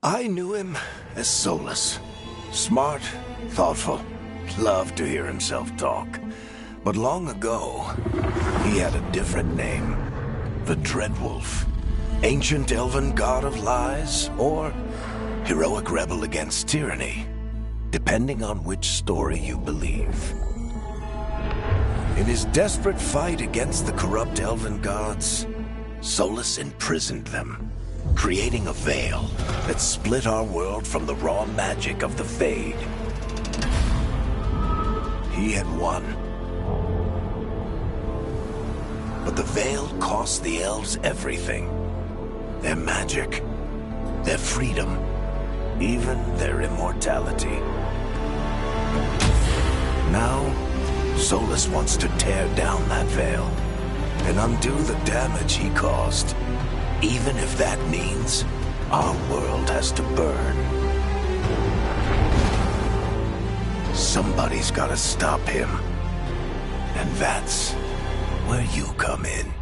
I knew him as Solus. Smart, thoughtful, loved to hear himself talk. But long ago, he had a different name. The Dreadwolf. Ancient elven god of lies, or heroic rebel against tyranny, depending on which story you believe. In his desperate fight against the corrupt elven gods, Solus imprisoned them, creating a veil that split our world from the raw magic of the Fade. He had won. But the veil cost the elves everything. Their magic, their freedom, even their immortality. Now, Solus wants to tear down that veil and undo the damage he caused, even if that means our world has to burn. Somebody's gotta stop him, and that's where you come in.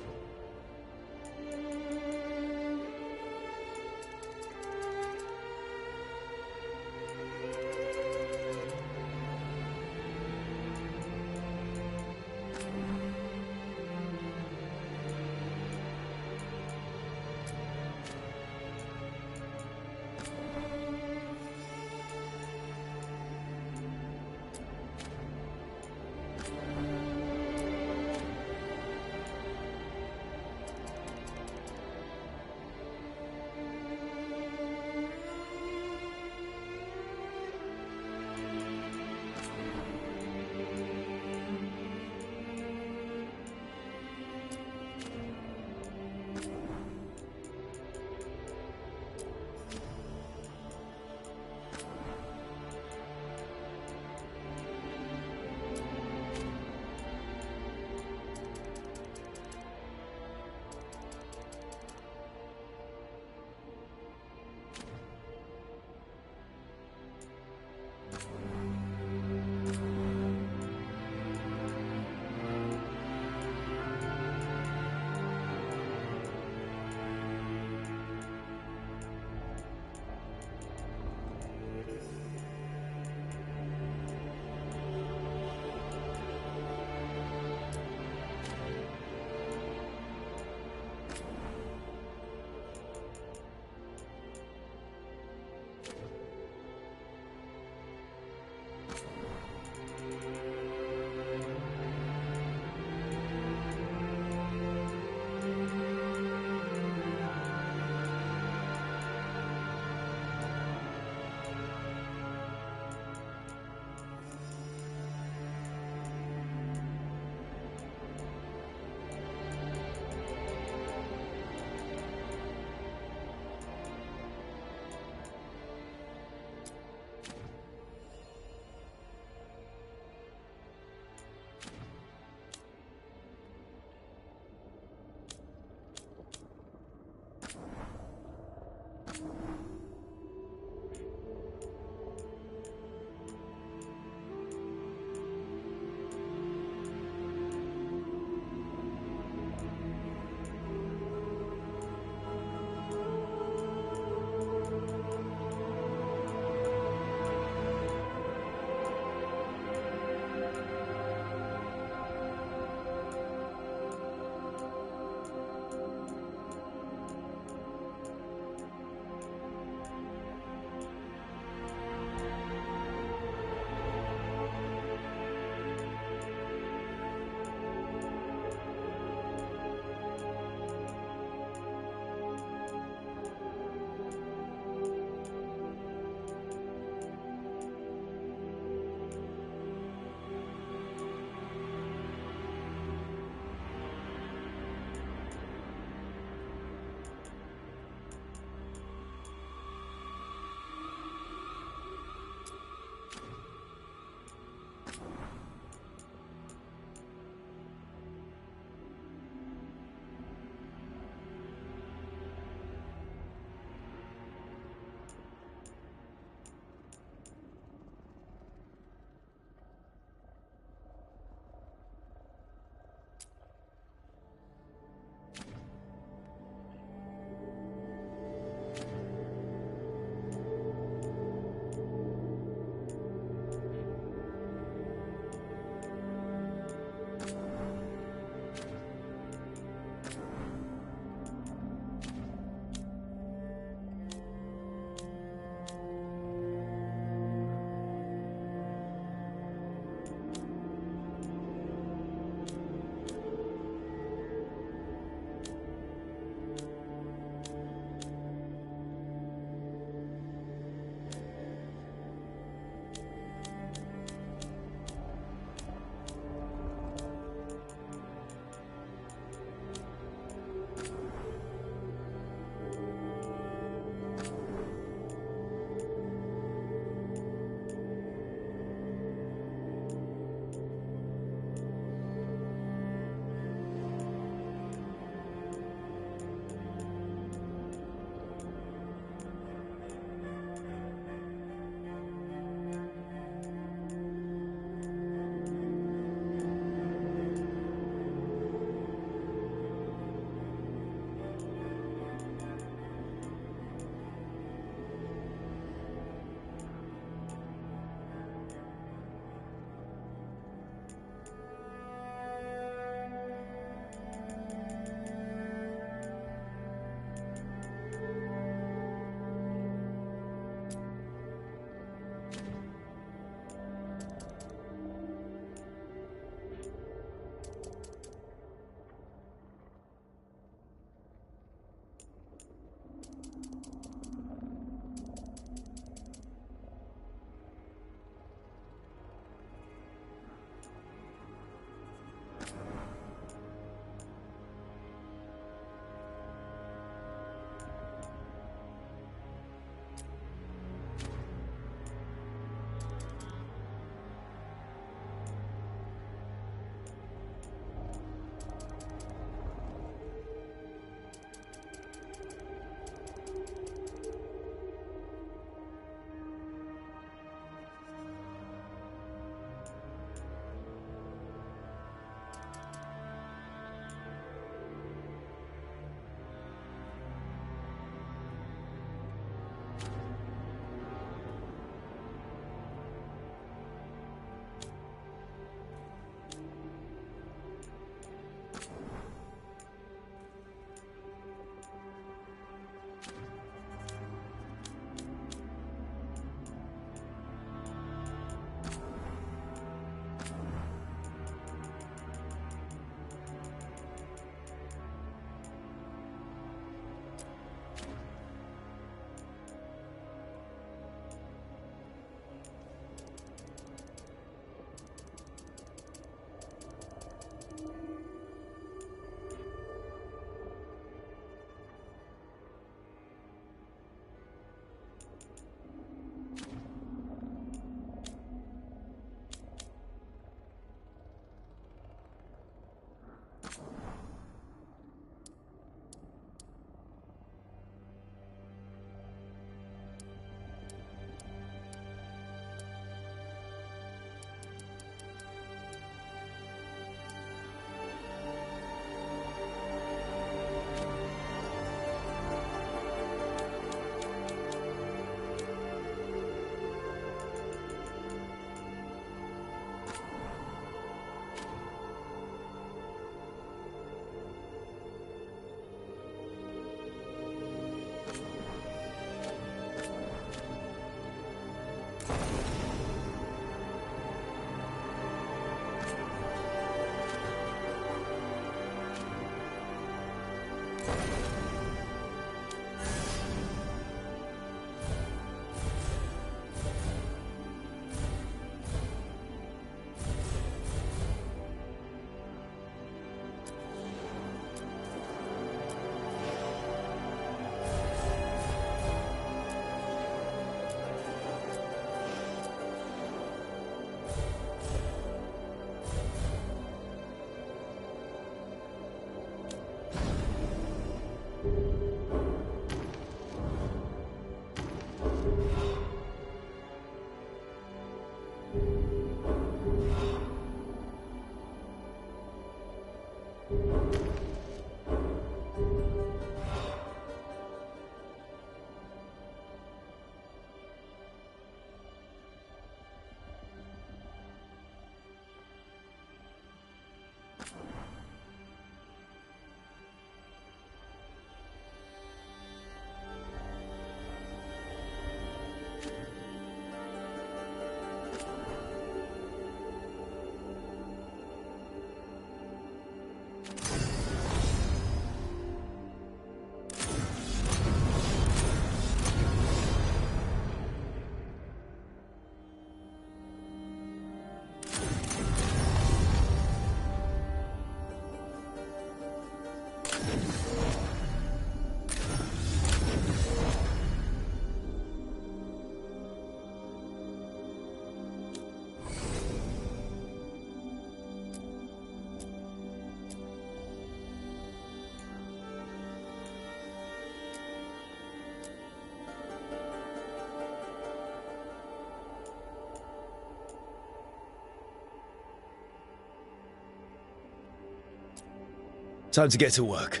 Time to get to work.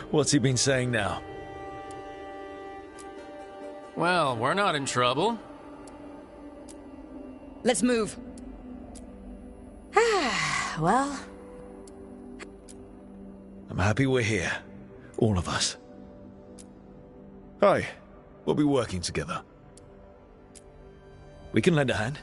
What's he been saying now? Well, we're not in trouble. Let's move. Well... I'm happy we're here. All of us. Hi. We'll be working together. We can lend a hand.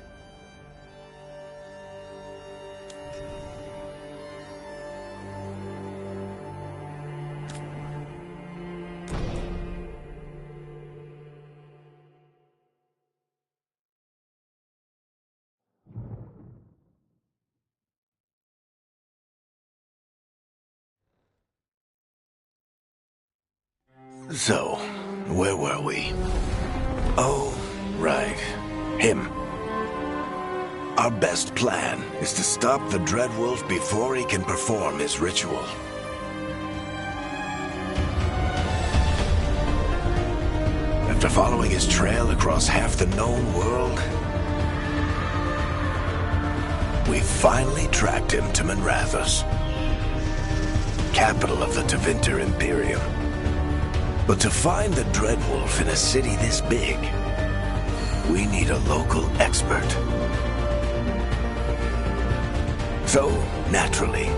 So, where were we? Oh, right. Him. Our best plan is to stop the Dreadwolf before he can perform his ritual. After following his trail across half the known world, we finally tracked him to Manrathus, capital of the Tevinter Imperium. But to find the Dreadwolf in a city this big, we need a local expert. So, naturally,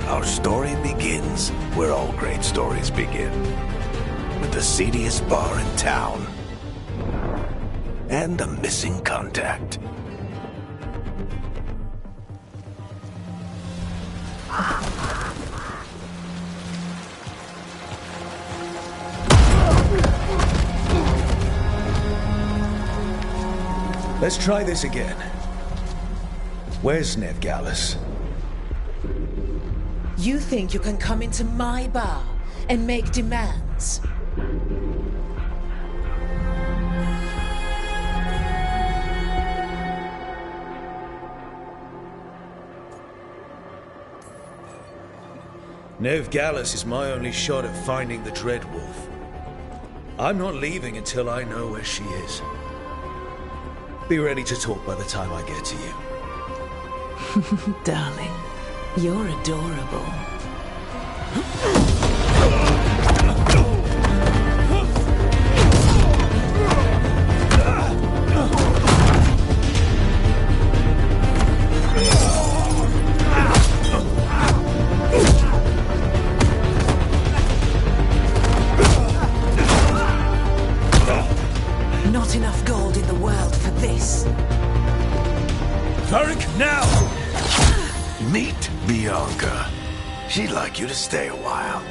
our story begins where all great stories begin. With the seediest bar in town. And a missing contact. Let's try this again. Where's Veilguard? You think you can come into my bar and make demands? Veilguard is my only shot at finding the Dreadwolf. I'm not leaving until I know where she is. Be ready to talk by the time I get to you. Darling, you're adorable. Not enough gold in the world for this. Varric, now! Meet Bianca. She'd like you to stay a while.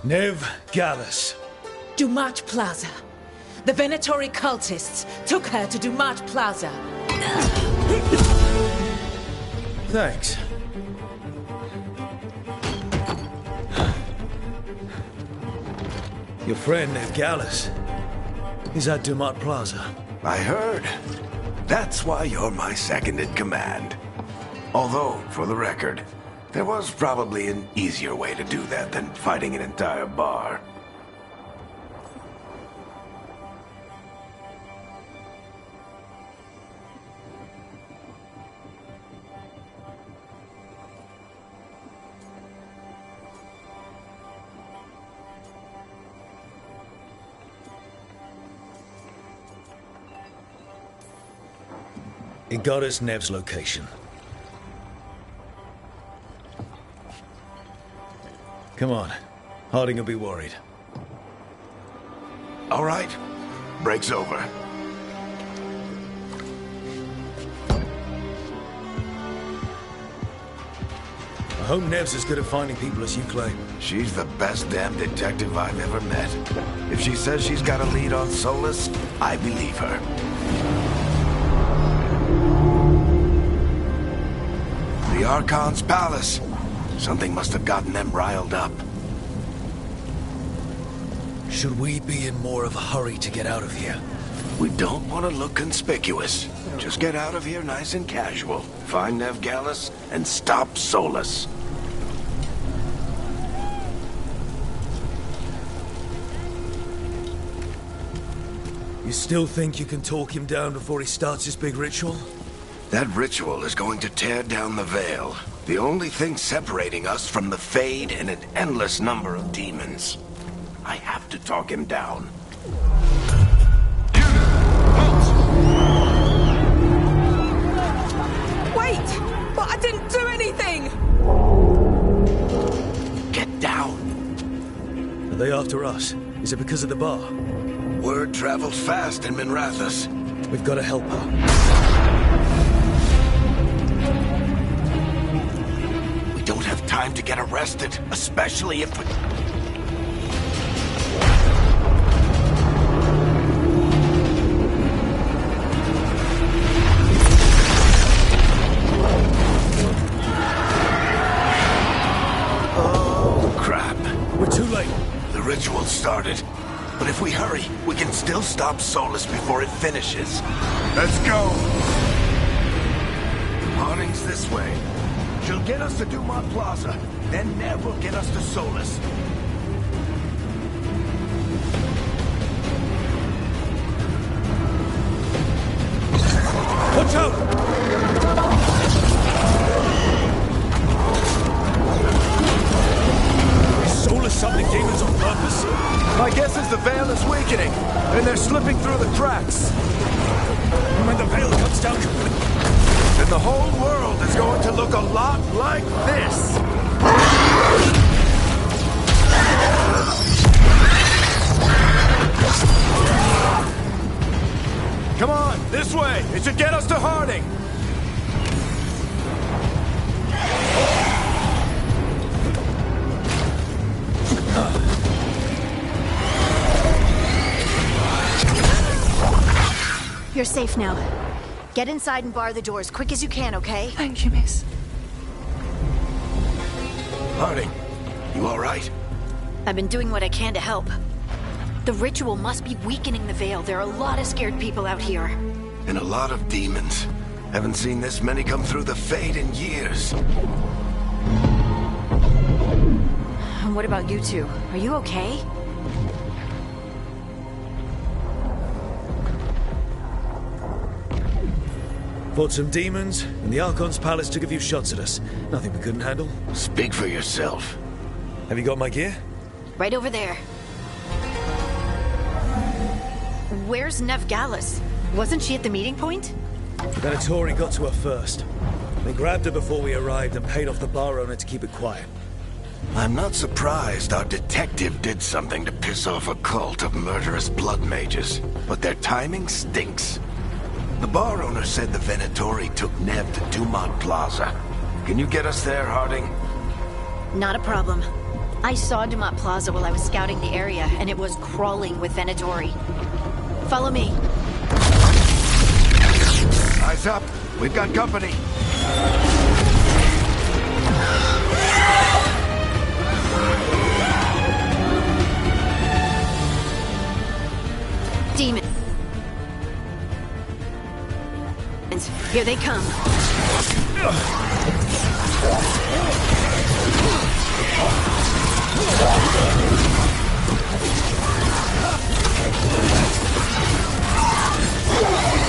Veilguard. Dumat Plaza. The Venatori cultists took her to Dumat Plaza. Thanks. Your friend Veilguard is at Dumat Plaza. I heard. That's why you're my second in command. Although, for the record, there was probably an easier way to do that than fighting an entire bar. It got us Nev's location. Come on. Harding will be worried. All right. Break's over. I hope Nev's as good at finding people as you claim. She's the best damn detective I've ever met. If she says she's got a lead on Solus, I believe her. The Archon's palace. Something must have gotten them riled up. Should we be in more of a hurry to get out of here? We don't want to look conspicuous. Just get out of here nice and casual. Find Veilguard and stop Solus. You still think you can talk him down before he starts his big ritual? That ritual is going to tear down the Veil. The only thing separating us from the Fade and an endless number of demons. I have to talk him down. Wait! But I didn't do anything! Get down. Are they after us? Is it because of the bar? Word travels fast in Minrathous. We've got to help her. We don't have time to get arrested, especially if we... Oh, crap. We're too late. The ritual started. But if we hurry, we can still stop Solus before it finishes. Let's go! Harding's this way. She'll get us to Dumont Plaza, then Nev will get us to Solus. Watch out! Is Solus summoning demons on purpose? My guess is the Veil is weakening, and they're slipping through the cracks. And when the Veil comes down completely, Then the whole world is going to look a lot like this. Come on, this way. It should get us to Harding. You're safe now. Get inside and bar the doors quick as you can, okay? Thank you, miss. Harding, you all right? I've been doing what I can to help. The ritual must be weakening the Veil. There are a lot of scared people out here. And a lot of demons. Haven't seen this many come through the Fade in years. And what about you two? Are you okay? fought some demons, and the Archon's palace took a few shots at us. Nothing we couldn't handle. Speak for yourself. Have you got my gear? Right over there. Where's Nev Gallus? Wasn't she at the meeting point? Venatori got to her first. They grabbed her before we arrived and paid off the bar owner to keep it quiet. I'm not surprised our detective did something to piss off a cult of murderous blood mages, but their timing stinks. The bar owner said the Venatori took Nev to Dumont Plaza. Can you get us there, Harding? Not a problem. I saw Dumont Plaza while I was scouting the area, and it was crawling with Venatori. Follow me. Eyes up. We've got company. Demons. Here they come.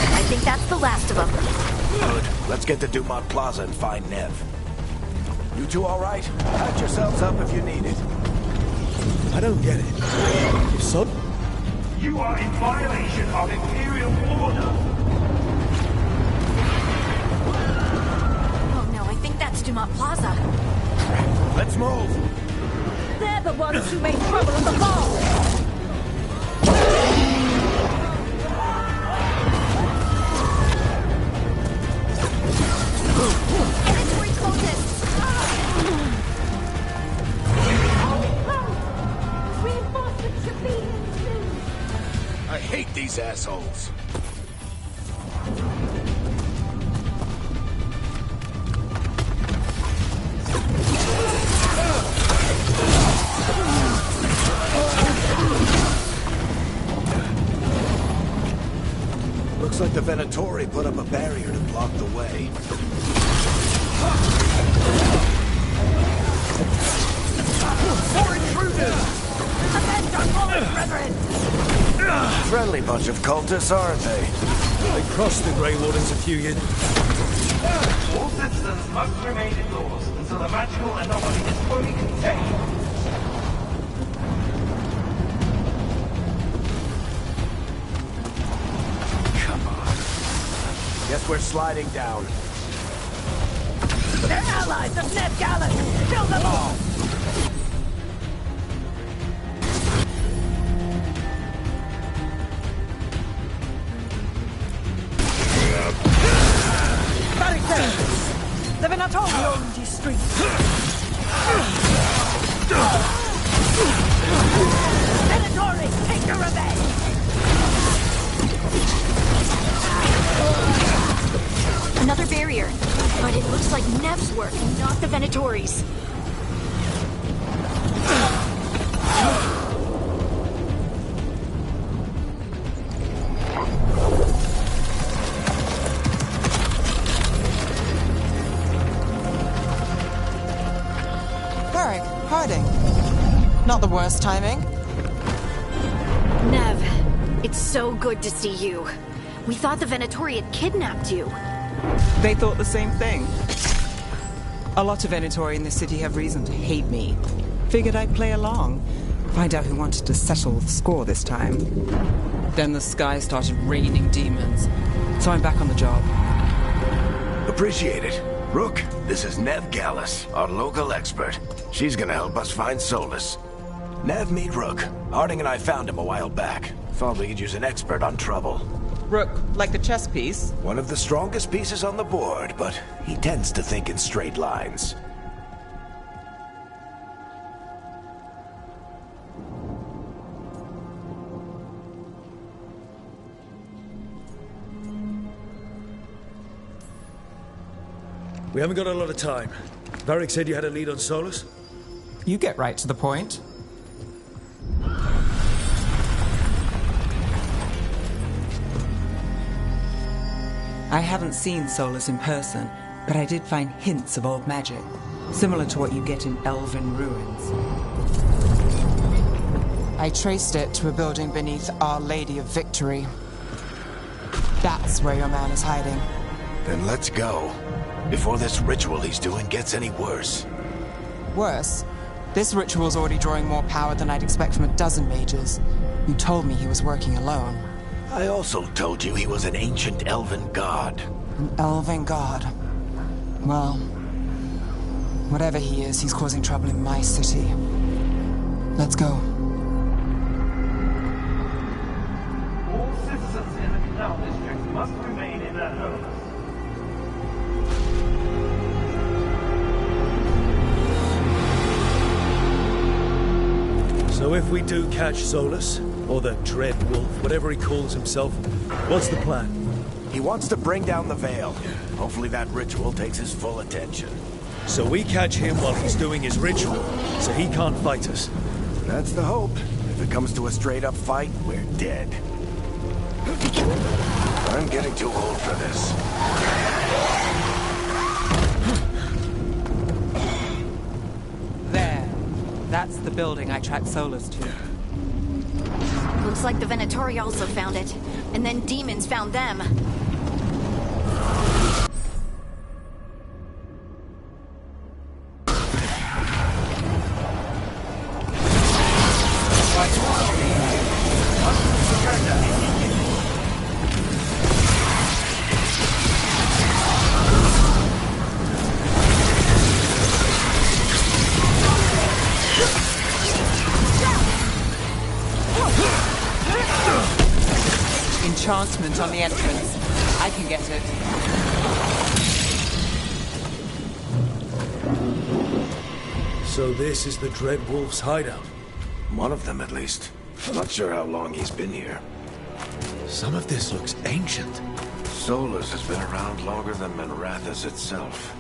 I think that's the last of them. Good. Let's get to Dumont Plaza and find Nev. You two all right? Patch yourselves up if you need it. I don't get it. If so... You are in violation of Imperial order. Oh no, I think that's Dumont Plaza. Let's move. They're the ones who made trouble at the ball! Inventory cultists! Reinforcements should be here soon! I hate these assholes. Looks like the Venatori put up a barrier to block the way. More intruders! Avenge our fallen brethren! Friendly bunch of cultists, aren't they? They crossed the Grey Wardens a few years... All citizens must remain indoors until the magical anomaly is fully contained. Come on. Guess we're sliding down. They're allies of Ned Gallus! Kill them all! The Venatori own these streets! Venatori, take your revenge! Another barrier. But it looks like Nev's work, not the Venatori's. Harding. Not the worst timing. Nev, it's so good to see you. We thought the Venatori had kidnapped you. They thought the same thing. A lot of Venatori in the city have reason to hate me. Figured I'd play along. Find out who wanted to settle the score this time. Then the sky started raining demons. So I'm back on the job. Appreciate it. Rook, this is Nev Gallus, our local expert. She's gonna help us find Solus. Nev, meet Rook. Harding and I found him a while back. Thought we could use an expert on trouble. Rook, like the chess piece? One of the strongest pieces on the board, but he tends to think in straight lines. We haven't got a lot of time. Varric said you had a lead on Solus? You get right to the point. I haven't seen Solus in person, but I did find hints of old magic, similar to what you get in elven ruins. I traced it to a building beneath Our Lady of Victory. That's where your man is hiding. Then let's go. Before this ritual he's doing gets any worse. Worse? This ritual's already drawing more power than I'd expect from a dozen mages. You told me he was working alone. I also told you he was an ancient elven god. An elven god. Well, whatever he is, he's causing trouble in my city. Let's go. All citizens in the Canal District must remain in their homes. So if we do catch Solus, or the Dread Wolf, whatever he calls himself, what's the plan? He wants to bring down the Veil. Hopefully that ritual takes his full attention. So we catch him while he's doing his ritual, so he can't fight us. That's the hope. If it comes to a straight-up fight, we're dead. I'm getting too old for this. There. That's the building I tracked Solus to. Looks like the Venatori also found it. And then demons found them. Enchantment on the entrance. I can get it. So this is the Dread Wolf's hideout. One of them, at least. I'm not sure how long he's been here. Some of this looks ancient. Solus has been around longer than Manrathus itself.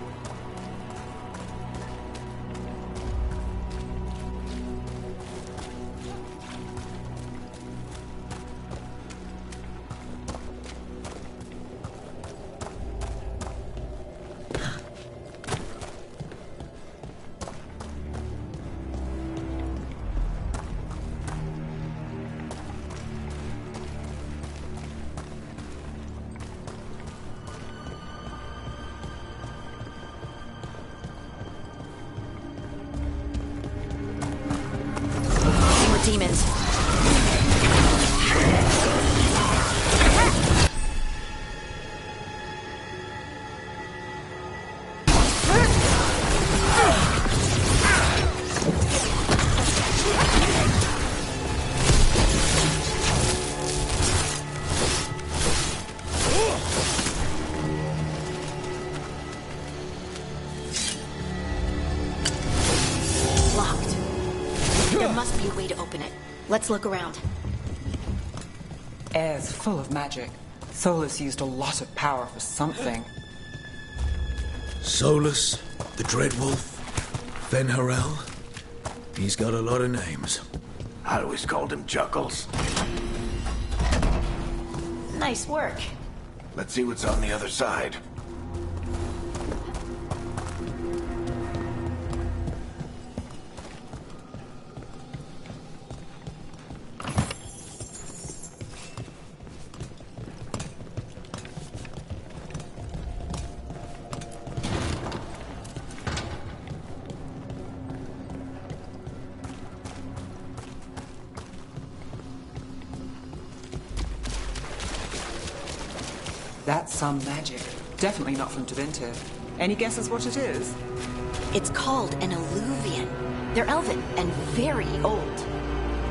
open it. Let's look around. Air's full of magic. Solus used a lot of power for something. Solus, the Dreadwolf, Fen-Harel. He's got a lot of names. I always called him Chuckles. Nice work. Let's see what's on the other side. That's some magic. Definitely not from Tevinter. Any guesses what it is? It's called an alluvian. They're elven and very old.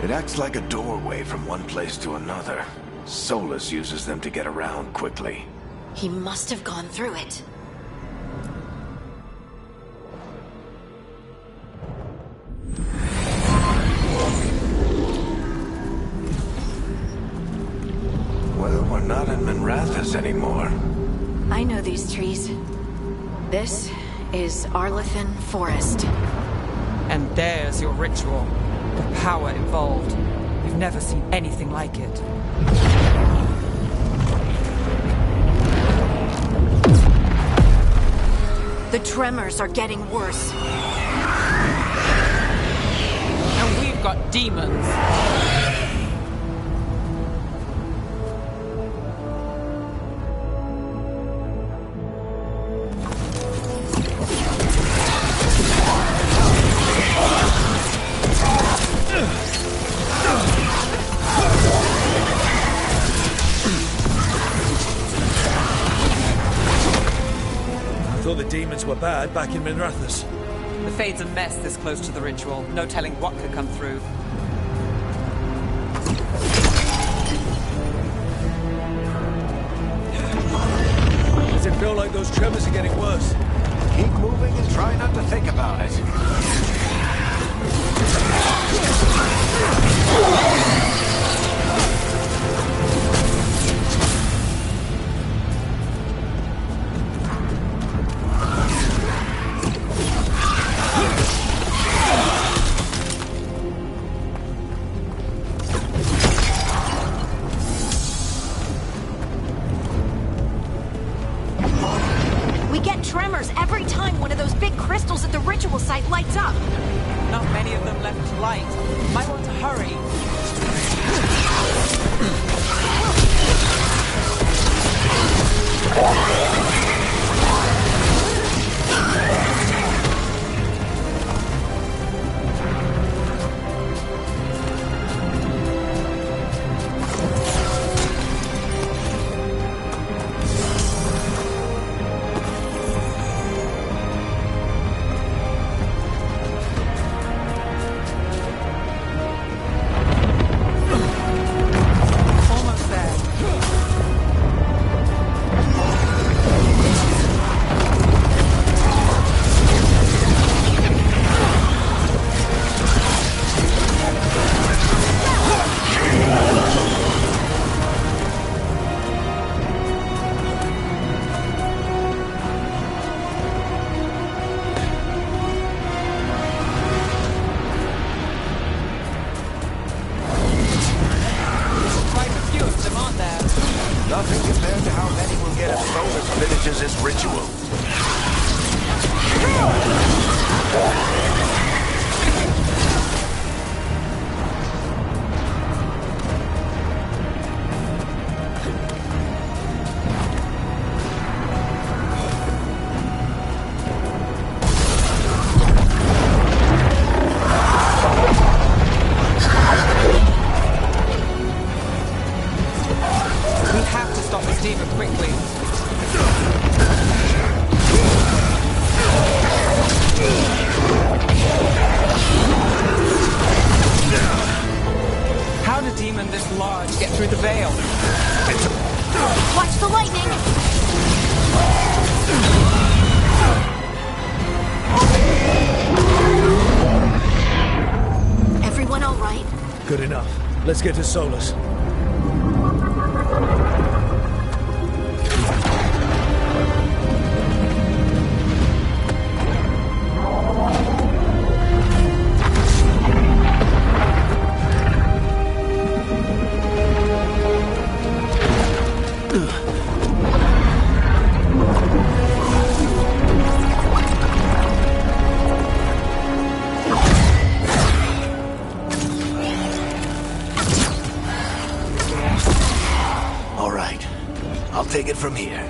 It acts like a doorway from one place to another. Solus uses them to get around quickly. He must have gone through it. Well, we're not in Minrathous anymore. I know these trees. This is Arlethan Forest. And there's your ritual. The power involved. You've never seen anything like it. The tremors are getting worse. And we've got demons. I thought the demons were bad back in Minrathous. The Fade's a mess this close to the ritual. No telling what could come through. Does it feel like those tremors are getting worse? Keep moving and try not to think about it. We get tremors every time one of those big crystals at the ritual site lights up. Not many of them left to light. Might want to hurry. Almost there. Quite a few of them, aren't there? Nothing compared to how many will get if Solus finishes his ritual. We have to stop this demon quickly. How did a demon this large get through the veil? Watch the lightning! Everyone all right? Let's get to Solus. Take it from here.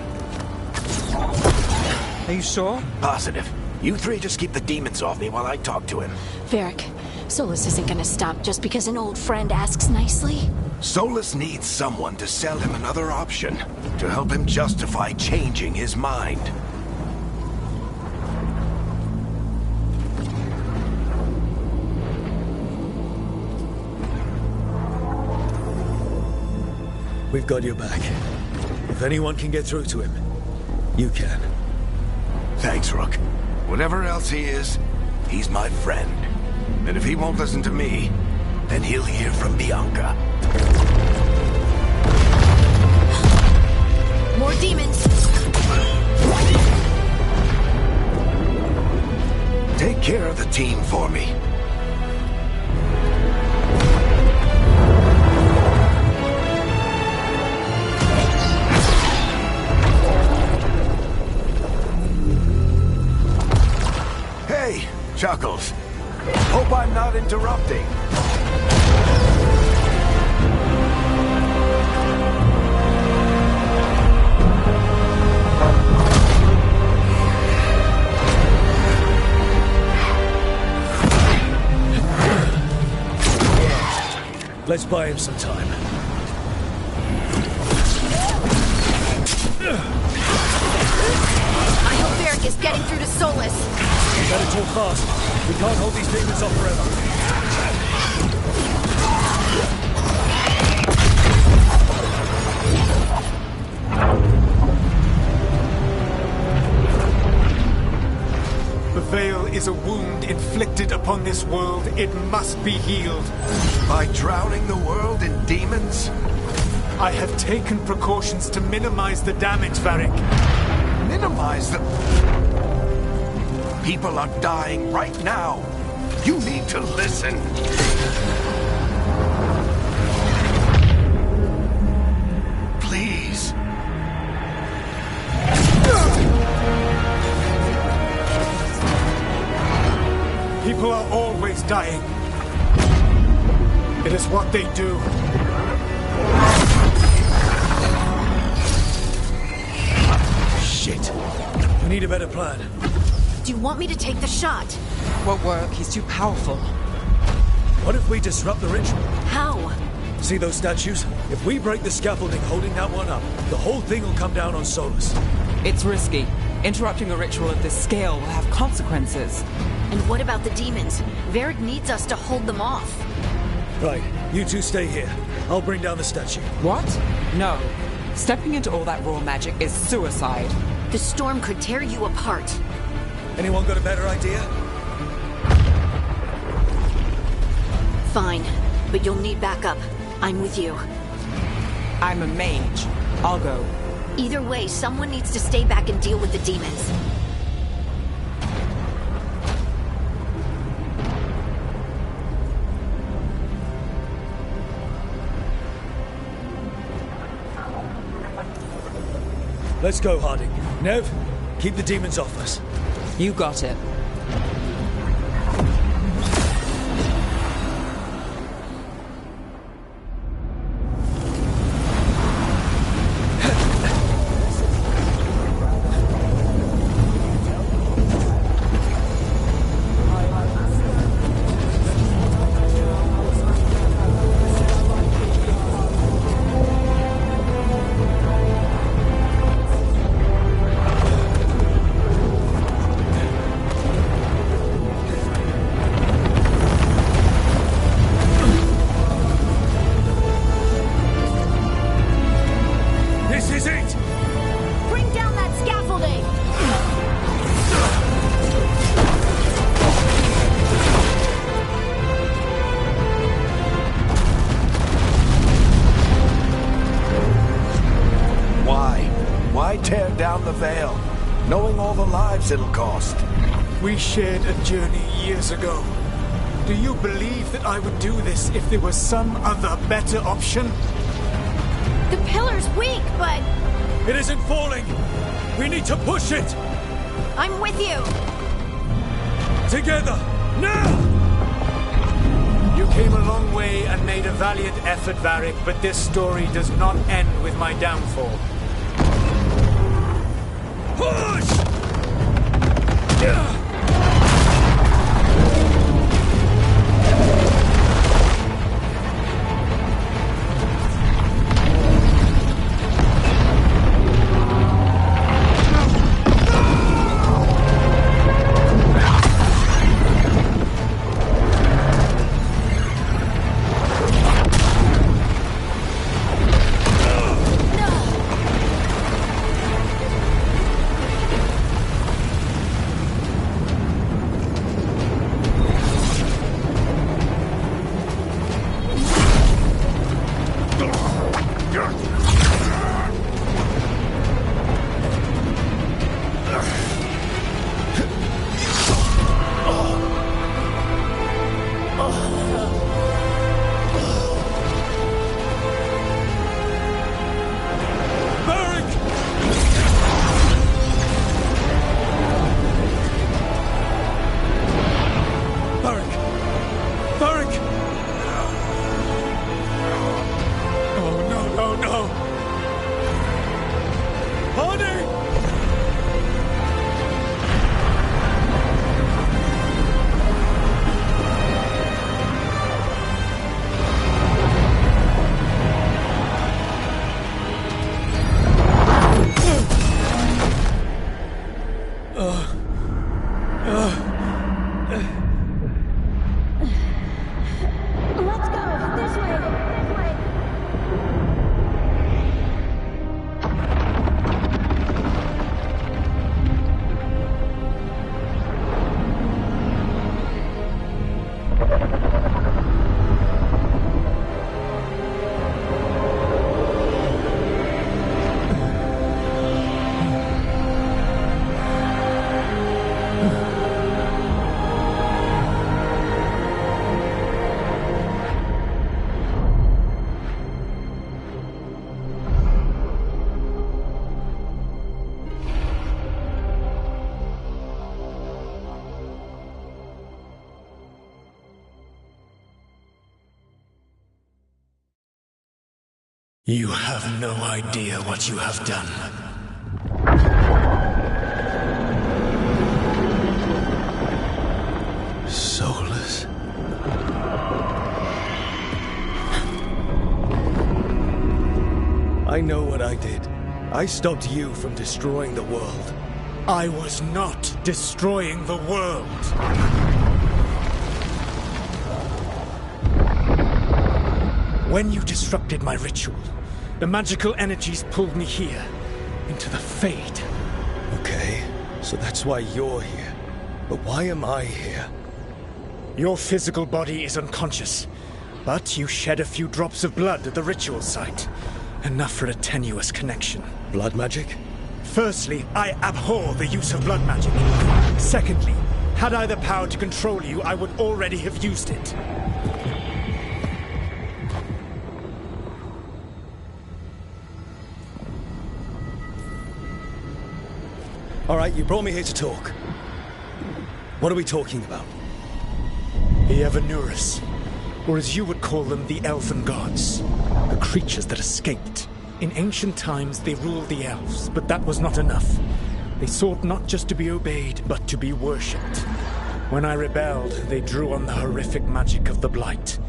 Are you sure? Positive. You three just keep the demons off me while I talk to him. Varric, Solus isn't gonna stop just because an old friend asks nicely. Solus needs someone to sell him another option, to help him justify changing his mind. We've got your back. If anyone can get through to him, you can. Thanks, Rook. Whatever else he is, he's my friend. And if he won't listen to me, then he'll hear from Bianca. More demons! Take care of the team for me. Chuckles. Hope I'm not interrupting. Let's buy him some time. I hope Varric is getting through to Solus. Better talk fast. We can't hold these demons off forever. The Veil is a wound inflicted upon this world. It must be healed. By drowning the world in demons? I have taken precautions to minimize the damage, Varric. Minimize the... People are dying right now. You need to listen. Please. People are always dying. It is what they do. Shit. We need a better plan. Do you want me to take the shot? Won't work. He's too powerful. What if we disrupt the ritual? How? See those statues? If we break the scaffolding holding that one up, the whole thing will come down on Solus. It's risky. Interrupting a ritual of this scale will have consequences. And what about the demons? Varric needs us to hold them off. Right, you two stay here. I'll bring down the statue. What? No. Stepping into all that raw magic is suicide. The storm could tear you apart. Anyone got a better idea? Fine, but you'll need backup. I'm with you. I'm a mage. I'll go. Either way, someone needs to stay back and deal with the demons. Let's go, Harding. Nev, keep the demons off us. You got it. knowing all the lives it'll cost. We shared a journey years ago. Do you believe that I would do this if there was some other better option? The pillar's weak, but It isn't falling! We need to push it! I'm with you. Together! Now! You came a long way and made a valiant effort, Varric, but this story does not end with my downfall. Push! You have no idea what you have done. Soulless. I know what I did. I stopped you from destroying the world. I was not destroying the world. When you disrupted my ritual, the magical energies pulled me here, into the Fade. Okay, so that's why you're here. But why am I here? Your physical body is unconscious, but you shed a few drops of blood at the ritual site. Enough for a tenuous connection. Blood magic? Firstly, I abhor the use of blood magic. Secondly, had I the power to control you, I would already have used it. All right, you brought me here to talk. What are we talking about? The Evanurus, or as you would call them, the Elven Gods. The creatures that escaped. In ancient times, they ruled the elves, but that was not enough. They sought not just to be obeyed, but to be worshipped. When I rebelled, they drew on the horrific magic of the Blight,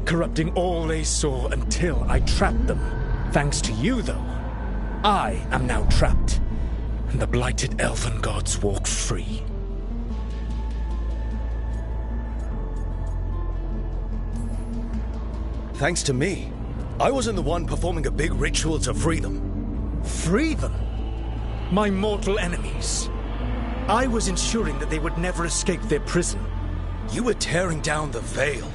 corrupting all they saw until I trapped them. Thanks to you, though, I am now trapped, and the blighted Elven Gods walk free. Thanks to me. I wasn't the one performing a big ritual to free them. Free them? My mortal enemies. I was ensuring that they would never escape their prison. You were tearing down the Veil.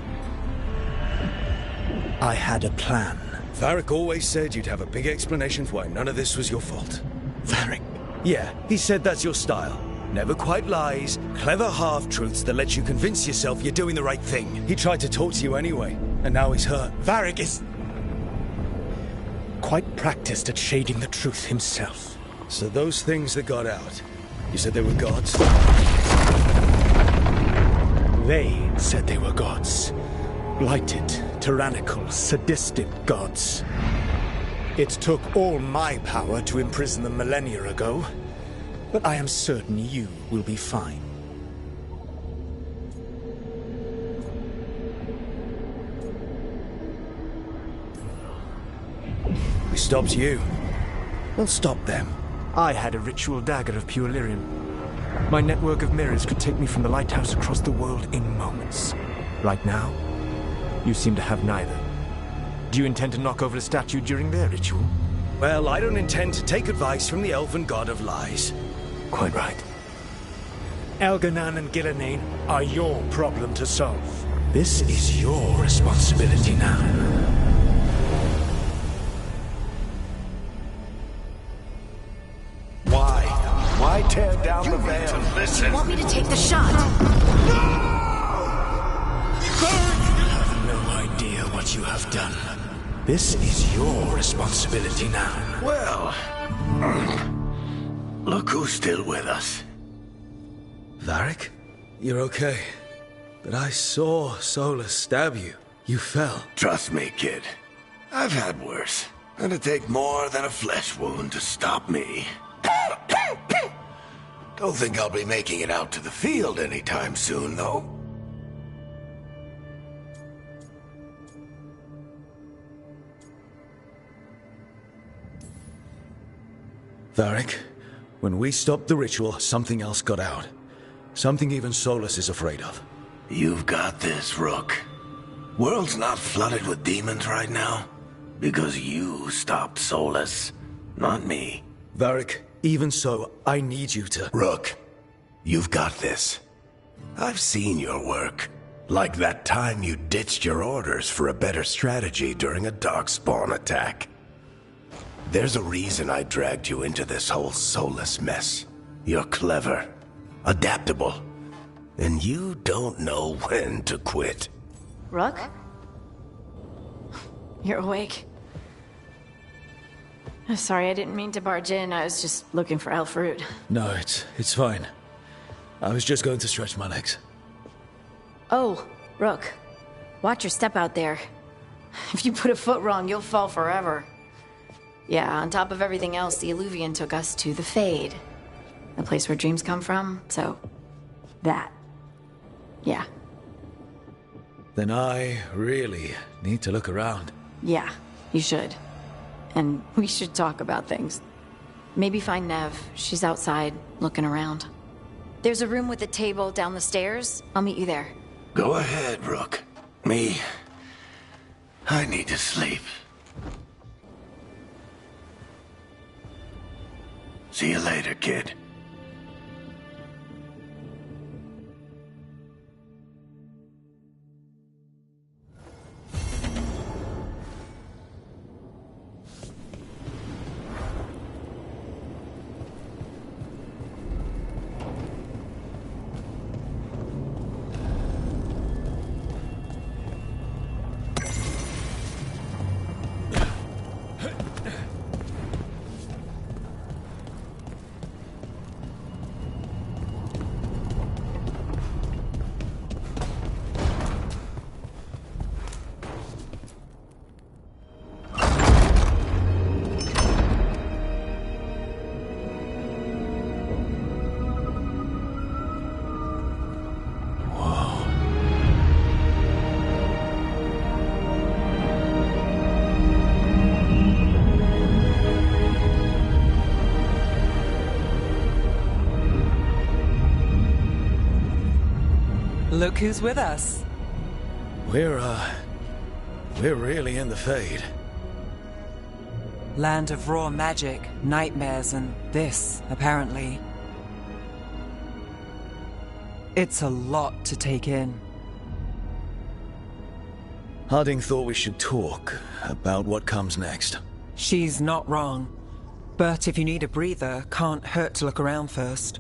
I had a plan. Varric always said you'd have a big explanation for why none of this was your fault. Varric, Yeah, he said that's your style. Never quite lies, clever half-truths that let you convince yourself you're doing the right thing. He tried to talk to you anyway, and now he's hurt. Varric is quite practiced at shading the truth himself. So those things that got out, you said they were gods? They said they were gods. Blighted, tyrannical, sadistic gods. It took all my power to imprison them millennia ago, but I am certain you will be fine. We stopped you. We'll stop them. I had a ritual dagger of pure lyrium. My network of mirrors could take me from the lighthouse across the world in moments. Right now, you seem to have neither. Do you intend to knock over a statue during their ritual? Well, I don't intend to take advice from the elven god of lies. Quite right. Elganan and Gillenane are your problem to solve. This is your responsibility now. Why tear down the veil? You want me to take the shot? You have no idea what you have done. This is your responsibility now. Well, look who's still with us. Varric? You're okay. But I saw Solus stab you. You fell. Trust me, kid. I've had worse. It'd take more than a flesh wound to stop me. Don't think I'll be making it out to the field anytime soon, though. Varric, when we stopped the ritual, something else got out. Something even Solus is afraid of. You've got this, Rook. World's not flooded with demons right now. Because you stopped Solus, not me. Varric, even so, I need you to... Rook, you've got this. I've seen your work. Like that time you ditched your orders for a better strategy during a darkspawn attack. There's a reason I dragged you into this whole Solus mess. You're clever, adaptable, and you don't know when to quit. Rook? You're awake. I'm sorry, I didn't mean to barge in. I was just looking for elf fruit. No, it's fine. I was just going to stretch my legs. Oh, Rook. Watch your step out there. If you put a foot wrong, you'll fall forever. Yeah, on top of everything else, the Illuvian took us to the Fade. The place where dreams come from, so... that. Yeah. Then I really need to look around. Yeah, you should. And we should talk about things. Maybe find Nev. She's outside, looking around. There's a room with a table down the stairs. I'll meet you there. Go ahead, Rook. Me, I need to sleep. See you later, kid. Look who's with us. We're really in the Fade. Land of raw magic, nightmares, and this, apparently. It's a lot to take in. Harding thought we should talk about what comes next. She's not wrong. But if you need a breather, can't hurt to look around first.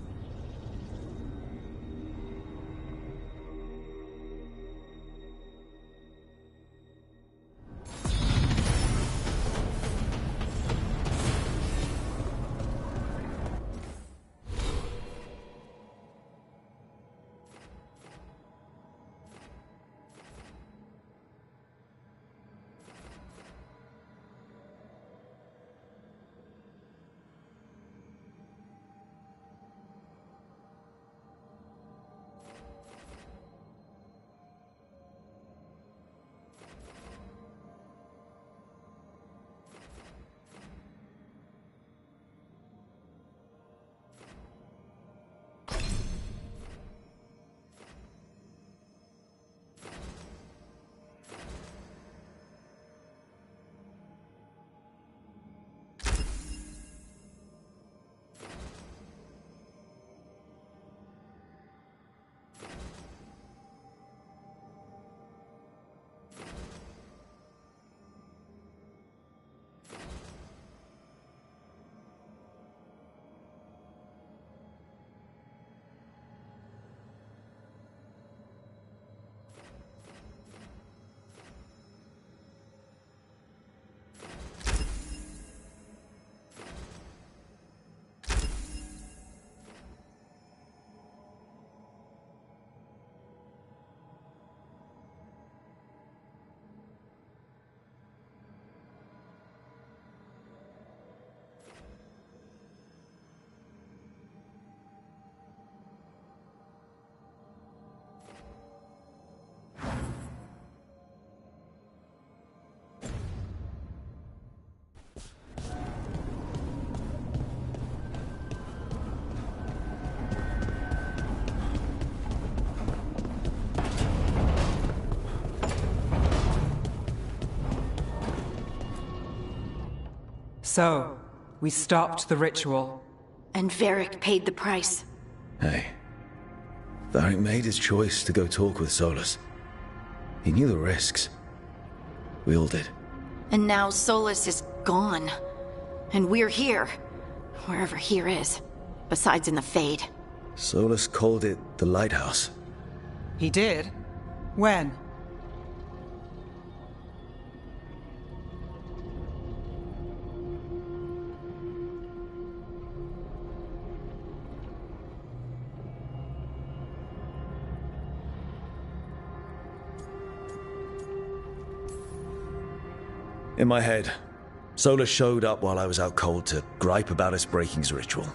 So, we stopped the ritual. And Varric paid the price. Hey. Varric made his choice to go talk with Solus. He knew the risks. We all did. And now Solus is gone. And we're here. Wherever here is. Besides in the Fade. Solus called it the Lighthouse. He did? When? In my head, Solus showed up while I was out cold to gripe about us breaking his ritual.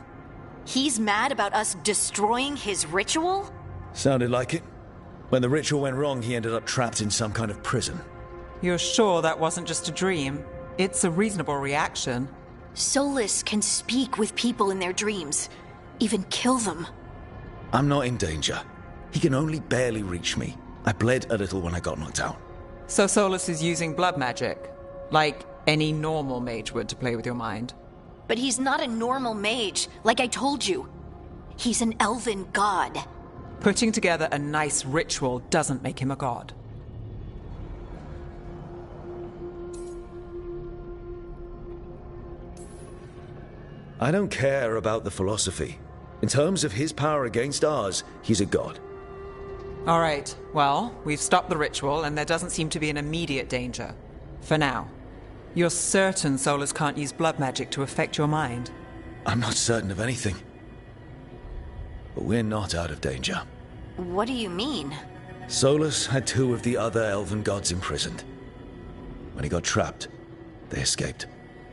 He's mad about us destroying his ritual? Sounded like it. When the ritual went wrong, he ended up trapped in some kind of prison. You're sure that wasn't just a dream? It's a reasonable reaction. Solus can speak with people in their dreams. Even kill them. I'm not in danger. He can only barely reach me. I bled a little when I got knocked out. So Solus is using blood magic? Like any normal mage would to play with your mind? But he's not a normal mage, like I told you. He's an elven god. Putting together a nice ritual doesn't make him a god. I don't care about the philosophy. In terms of his power against ours, he's a god. All right, well, we've stopped the ritual and there doesn't seem to be an immediate danger. For now. You're certain Solus can't use blood magic to affect your mind? I'm not certain of anything. But we're not out of danger. What do you mean? Solus had two of the other elven gods imprisoned. When he got trapped, they escaped.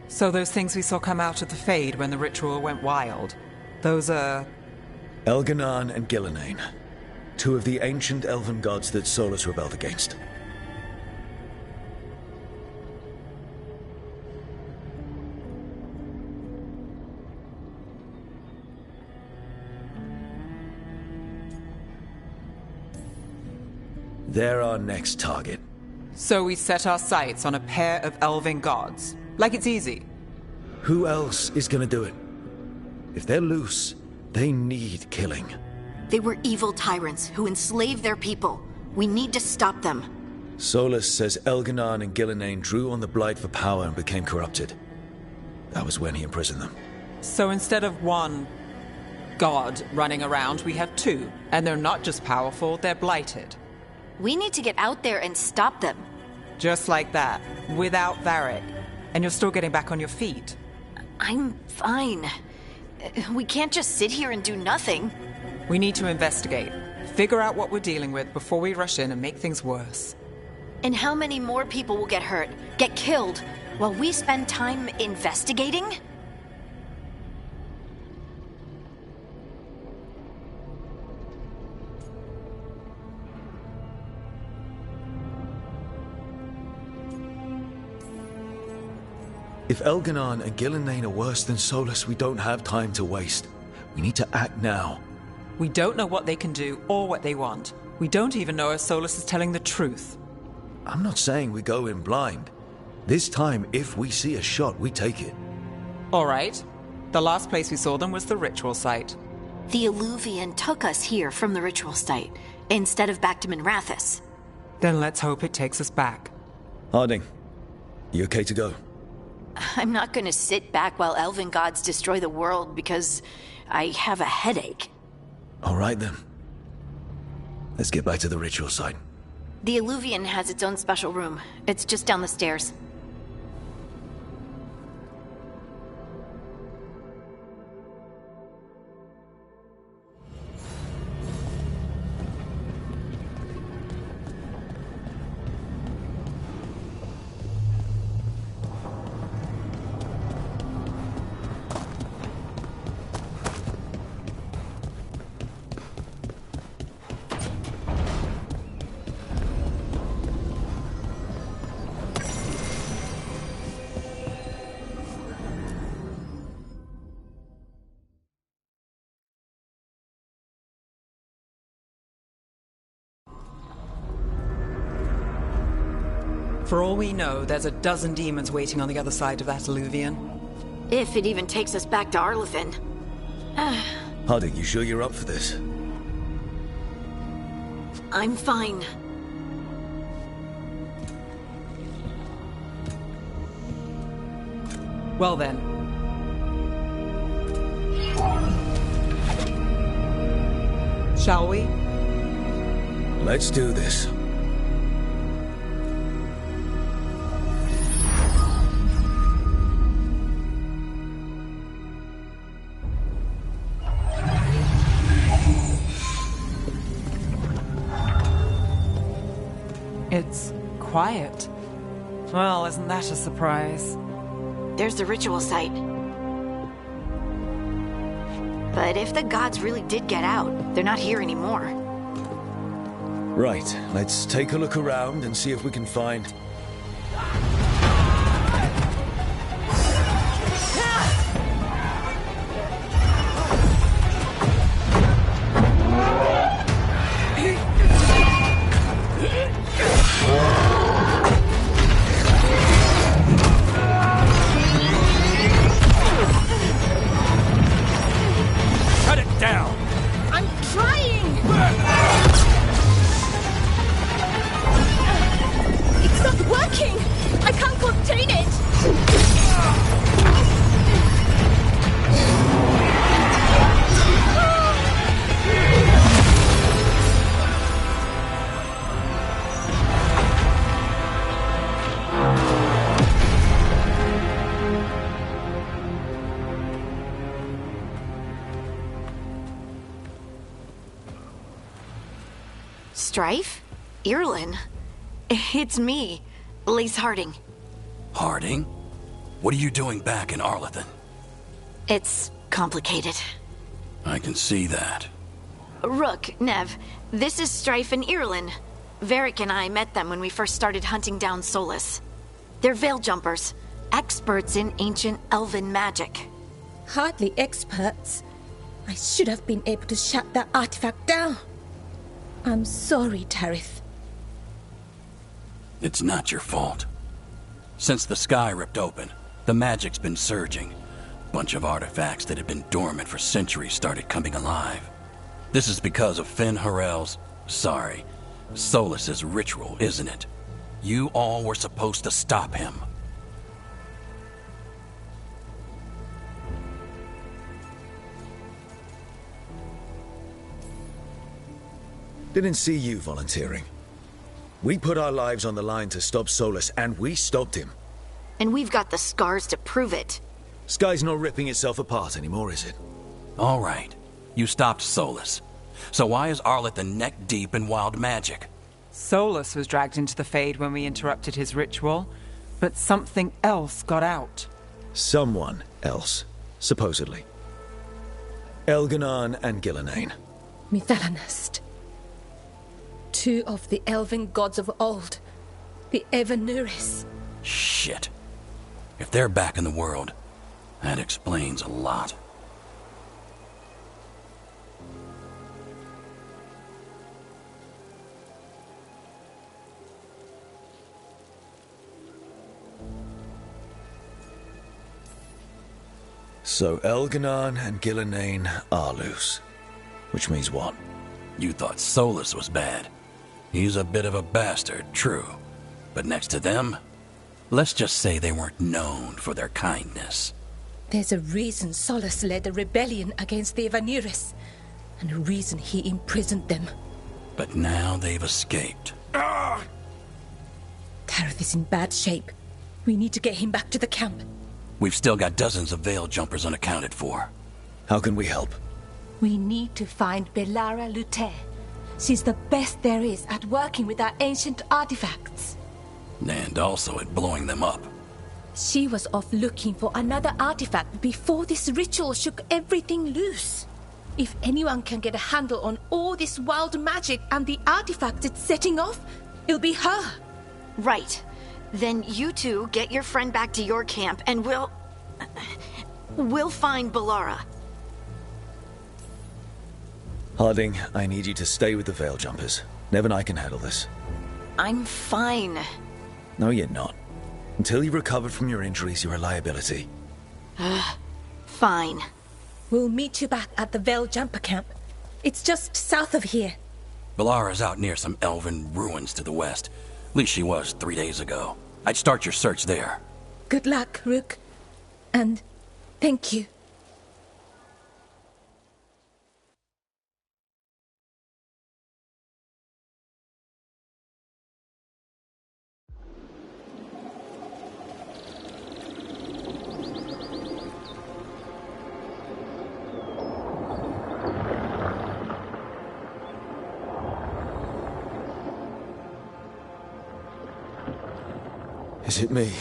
So those things we saw come out of the Fade when the ritual went wild, those are... Elganan and Gillenane. Two of the ancient elven gods that Solus rebelled against. They're our next target. So we set our sights on a pair of elven gods. Like it's easy. Who else is gonna do it? If they're loose, they need killing. They were evil tyrants who enslaved their people. We need to stop them. Solus says Elganan and Gillenane drew on the Blight for power and became corrupted. That was when he imprisoned them. So instead of one god running around, we have two. And they're not just powerful, they're blighted. We need to get out there and stop them. Just like that, without Varric. And you're still getting back on your feet. I'm fine. We can't just sit here and do nothing. We need to investigate. Figure out what we're dealing with before we rush in and make things worse. And how many more people will get hurt, get killed, while we spend time investigating? If Elganon and Gillenane are worse than Solus, we don't have time to waste. We need to act now. We don't know what they can do or what they want. We don't even know if Solus is telling the truth. I'm not saying we go in blind. This time, if we see a shot, we take it. All right. The last place we saw them was the ritual site. The Illuvian took us here from the ritual site, instead of back to Minrathous. Then let's hope it takes us back. Harding, you okay to go? I'm not gonna sit back while elven gods destroy the world because I have a headache. All right then. Let's get back to the ritual site. The Illuvian has its own special room. It's just down the stairs. For all we know, there's a dozen demons waiting on the other side of that Illuvian. If it even takes us back to Arlithin. Harding, you sure you're up for this? I'm fine. Well then. Shall we? Let's do this. It's quiet. Well, isn't that a surprise? There's the ritual site. But if the gods really did get out, they're not here anymore. Right, let's take a look around and see if we can find... Strife? Irlin? It's me, Lace Harding. Harding? What are you doing back in Arlithin? It's complicated. I can see that. Rook, Nev, this is Strife and Irlin. Varric and I met them when we first started hunting down Solus. They're veil jumpers, experts in ancient elven magic. Hardly experts. I should have been able to shut that artifact down. I'm sorry, Tarith. It's not your fault. Since the sky ripped open, the magic's been surging. Bunch of artifacts that had been dormant for centuries started coming alive. This is because of Finn Harel's... Solus's ritual, isn't it? You all were supposed to stop him. Didn't see you volunteering. We put our lives on the line to stop Solus, and we stopped him. And we've got the scars to prove it. Sky's not ripping itself apart anymore, is it? All right. You stopped Solus. So why is Arleth neck deep in wild magic? Solus was dragged into the Fade when we interrupted his ritual, but something else got out. Someone else, supposedly. Elganon and Gillenane. Mithalanast. Two of the elven gods of old. The Evanuris. Shit. If they're back in the world, that explains a lot. So Elganon and Gillenane are loose. Which means what? You thought Solus was bad. He's a bit of a bastard, true. But next to them, let's just say they weren't known for their kindness. There's a reason Solus led a rebellion against the Evanuris, and a reason he imprisoned them. But now they've escaped. Tareth is in bad shape. We need to get him back to the camp. We've still got dozens of Veil Jumpers unaccounted for. How can we help? We need to find Belara Luther. She's the best there is at working with our ancient artifacts. And also at blowing them up. She was off looking for another artifact before this ritual shook everything loose. If anyone can get a handle on all this wild magic and the artifacts it's setting off, it'll be her. Right. Then you two get your friend back to your camp and we'll find Belara. Harding, I need you to stay with the Veil Jumpers. Nev and I can handle this. I'm fine. No, you're not. Until you recovered from your injuries, you're a liability. Fine. We'll meet you back at the Veil Jumper camp. It's just south of here. Belara's out near some elven ruins to the west. At least she was 3 days ago. I'd start your search there. Good luck, Rook. And thank you. Is it me?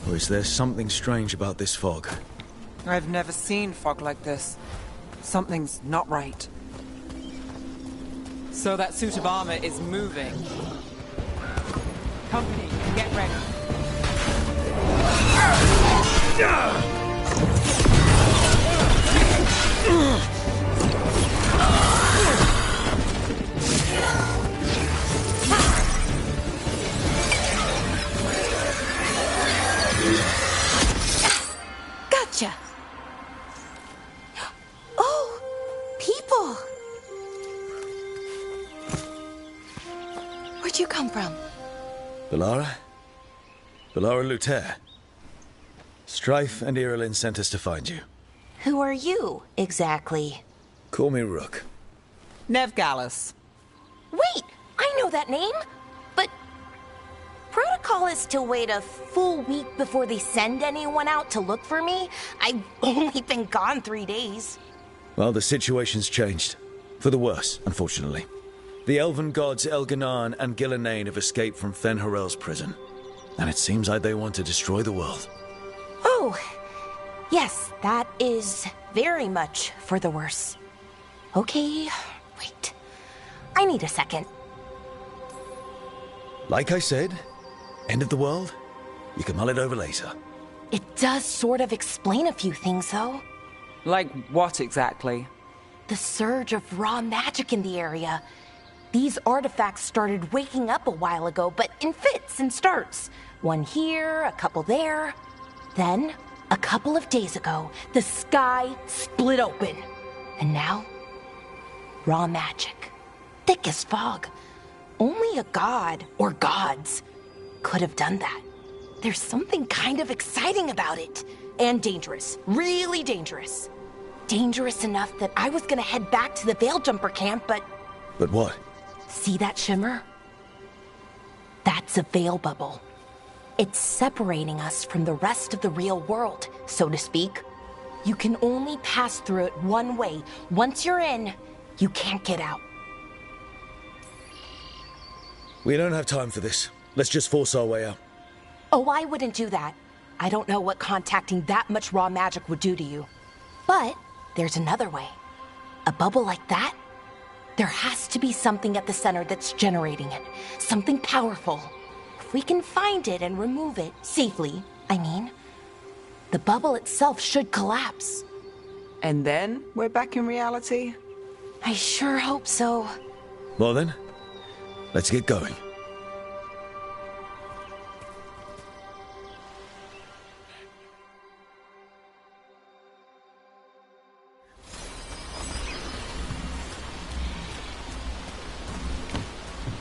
Or is there something strange about this fog? I've never seen fog like this. Something's not right. So that suit of armor is moving. Company, get ready. Gotcha. Oh, people. Where'd you come from? Belara? Belara Luther. Strife and Irilyn sent us to find you. Who are you, exactly? Call me Rook. Nev Gallus. Wait, I know that name. But protocol is to wait a full week before they send anyone out to look for me. I've only been gone 3 days. Well, the situation's changed. For the worse, unfortunately. The elven gods Elganon and Gillenane have escaped from Fen'Harel's prison. And it seems like they want to destroy the world. Oh, yes, that is very much for the worse. Okay, wait. I need a second. Like I said, end of the world? You can mull it over later. It does sort of explain a few things, though. Like what exactly? The surge of raw magic in the area. These artifacts started waking up a while ago, but in fits and starts. One here, a couple there. Then, a couple of days ago, the sky split open. And now, raw magic. Thick as fog. Only a god, or gods, could have done that. There's something kind of exciting about it. And dangerous. Really dangerous. Dangerous enough that I was gonna head back to the Veil Jumper camp, but... But what? See that shimmer? That's a veil bubble. It's separating us from the rest of the real world, so to speak. You can only pass through it one way. Once you're in, you can't get out. We don't have time for this. Let's just force our way out. Oh, I wouldn't do that. I don't know what contacting that much raw magic would do to you. But there's another way. A bubble like that? There has to be something at the center that's generating it. Something powerful. If we can find it and remove it, safely, I mean, the bubble itself should collapse. And then we're back in reality? I sure hope so. Well then, let's get going.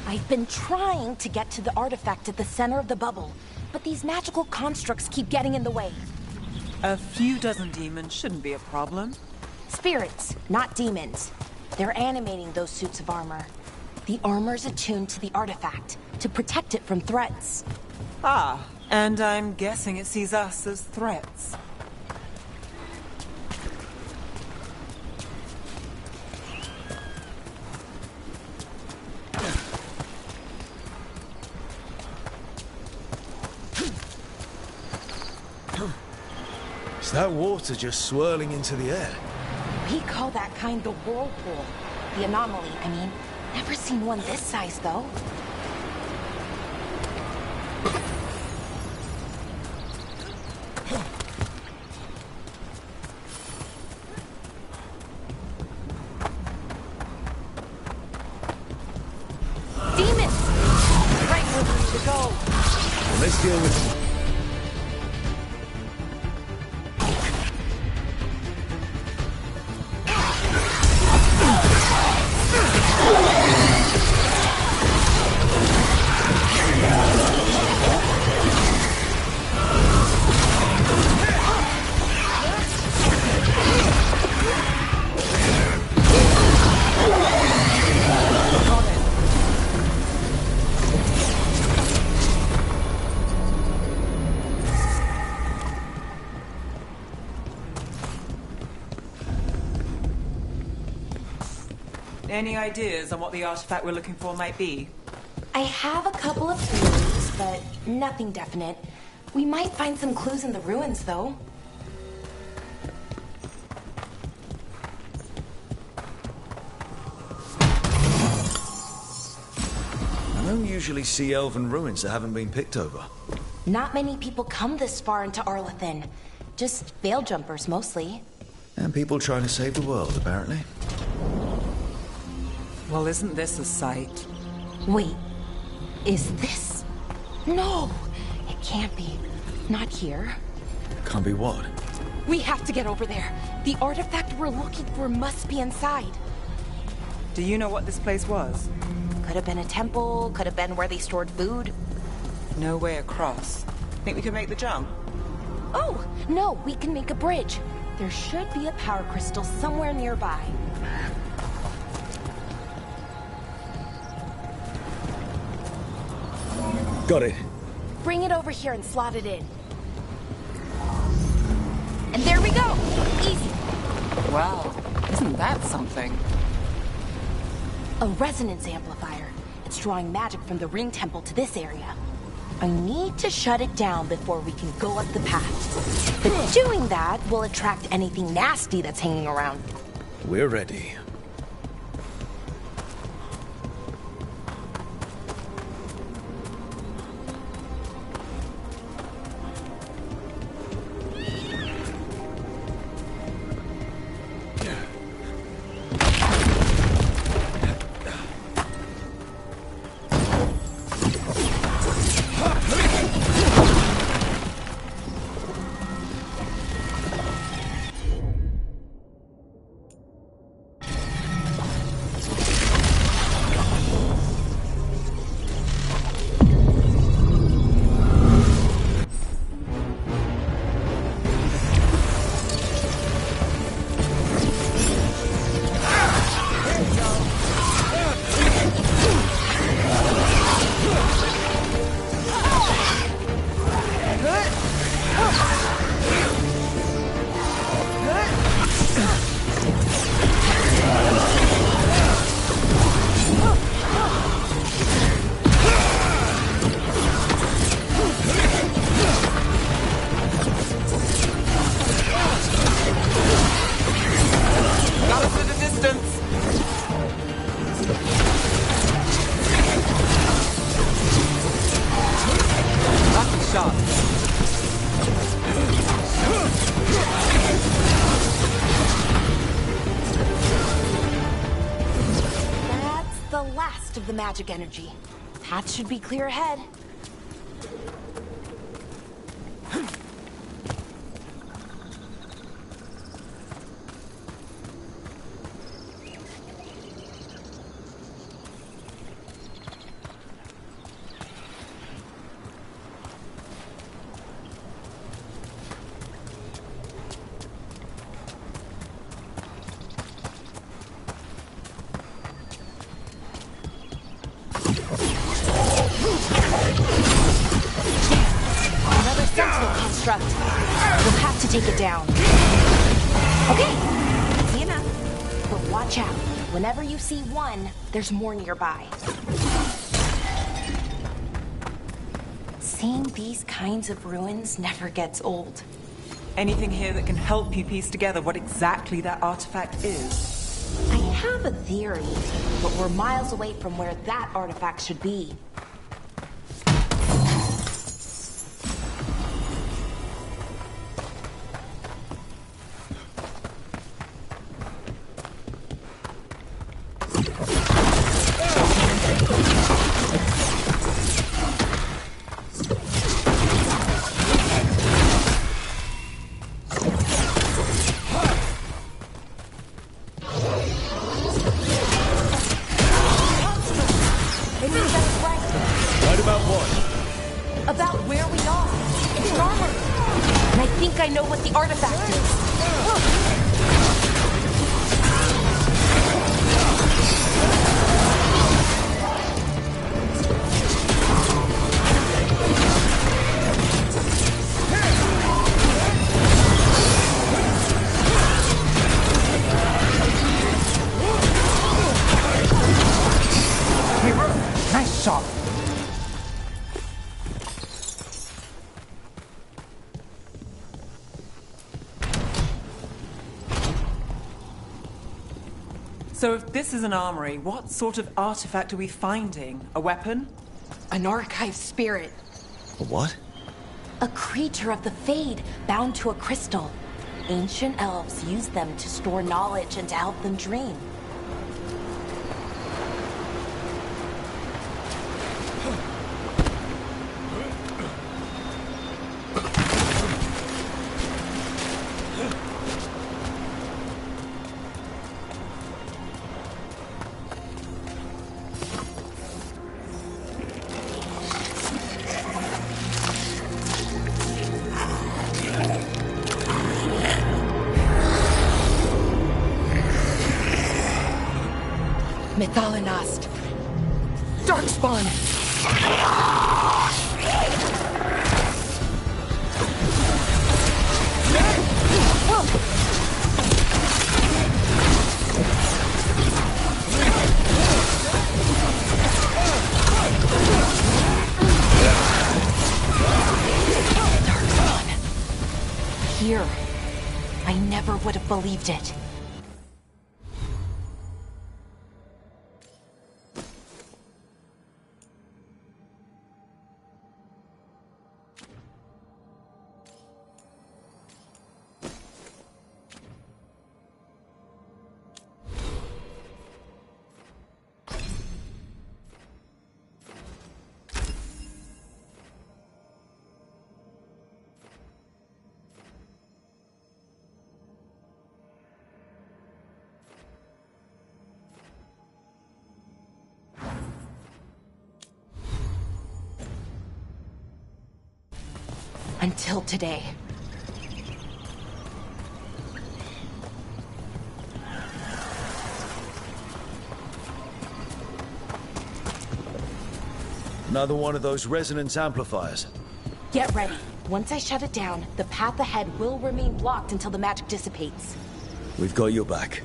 I've been trying to get to the artifact at the center of the bubble, but these magical constructs keep getting in the way. A few dozen demons shouldn't be a problem. Spirits, not demons. They're animating those suits of armor. The armor's attuned to the artifact, to protect it from threats. Ah, and I'm guessing it sees us as threats. Is that water just swirling into the air? We call that kind the whirlpool. The anomaly, I mean. Never seen one this size, though. Demons! Right where we need to go. Well, let's deal with it. Any ideas on what the artifact we're looking for might be? I have a couple of theories, but nothing definite. We might find some clues in the ruins, though. I don't usually see elven ruins that haven't been picked over. Not many people come this far into Arlathan. Just veil jumpers, mostly. And people trying to save the world, apparently. Well, isn't this a sight? Wait, is this? No, it can't be. Not here. Can't be what? We have to get over there. The artifact we're looking for must be inside. Do you know what this place was? Could have been a temple, could have been where they stored food. No way across. Think we could make the jump? Oh, no, we can make a bridge. There should be a power crystal somewhere nearby. Got it. Bring it over here and slot it in. And there we go! Easy. Wow, isn't that something? A resonance amplifier. It's drawing magic from the ring temple to this area. I need to shut it down before we can go up the path. But doing that will attract anything nasty that's hanging around. We're ready. of the magic energy. Path should be clear ahead. We'll have to take it down. Okay, easy enough. But watch out. Whenever you see one, there's more nearby. Seeing these kinds of ruins never gets old. Anything here that can help you piece together what exactly that artifact is? I have a theory, but we're miles away from where that artifact should be. So if this is an armory, what sort of artifact are we finding? A weapon? An archive spirit. A what? A creature of the Fade, bound to a crystal. Ancient elves use them to store knowledge and to help them dream. Mythalinast. Darkspawn. Darkspawn. Here. I never would have believed it. Until today. Another one of those resonance amplifiers. Get ready. Once I shut it down, the path ahead will remain blocked until the magic dissipates. We've got your back.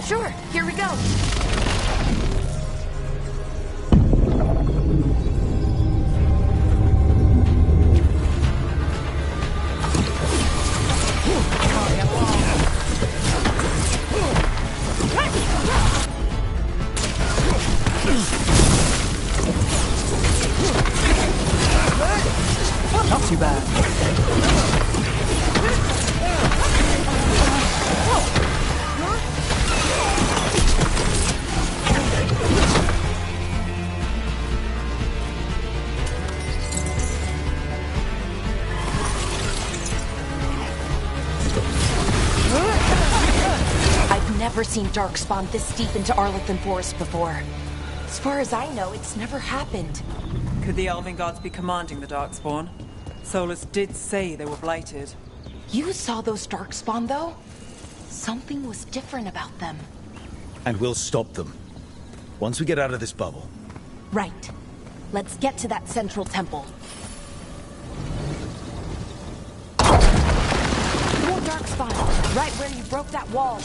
Sure, here we go. Too bad. I've never seen Darkspawn this deep into Arlington Forest before. As far as I know, it's never happened. Could the Elven Gods be commanding the Darkspawn? Solus did say they were blighted. You saw those Darkspawn, though? Something was different about them. And we'll stop them. Once we get out of this bubble. Right. Let's get to that central temple. More Darkspawn, right where you broke that wall.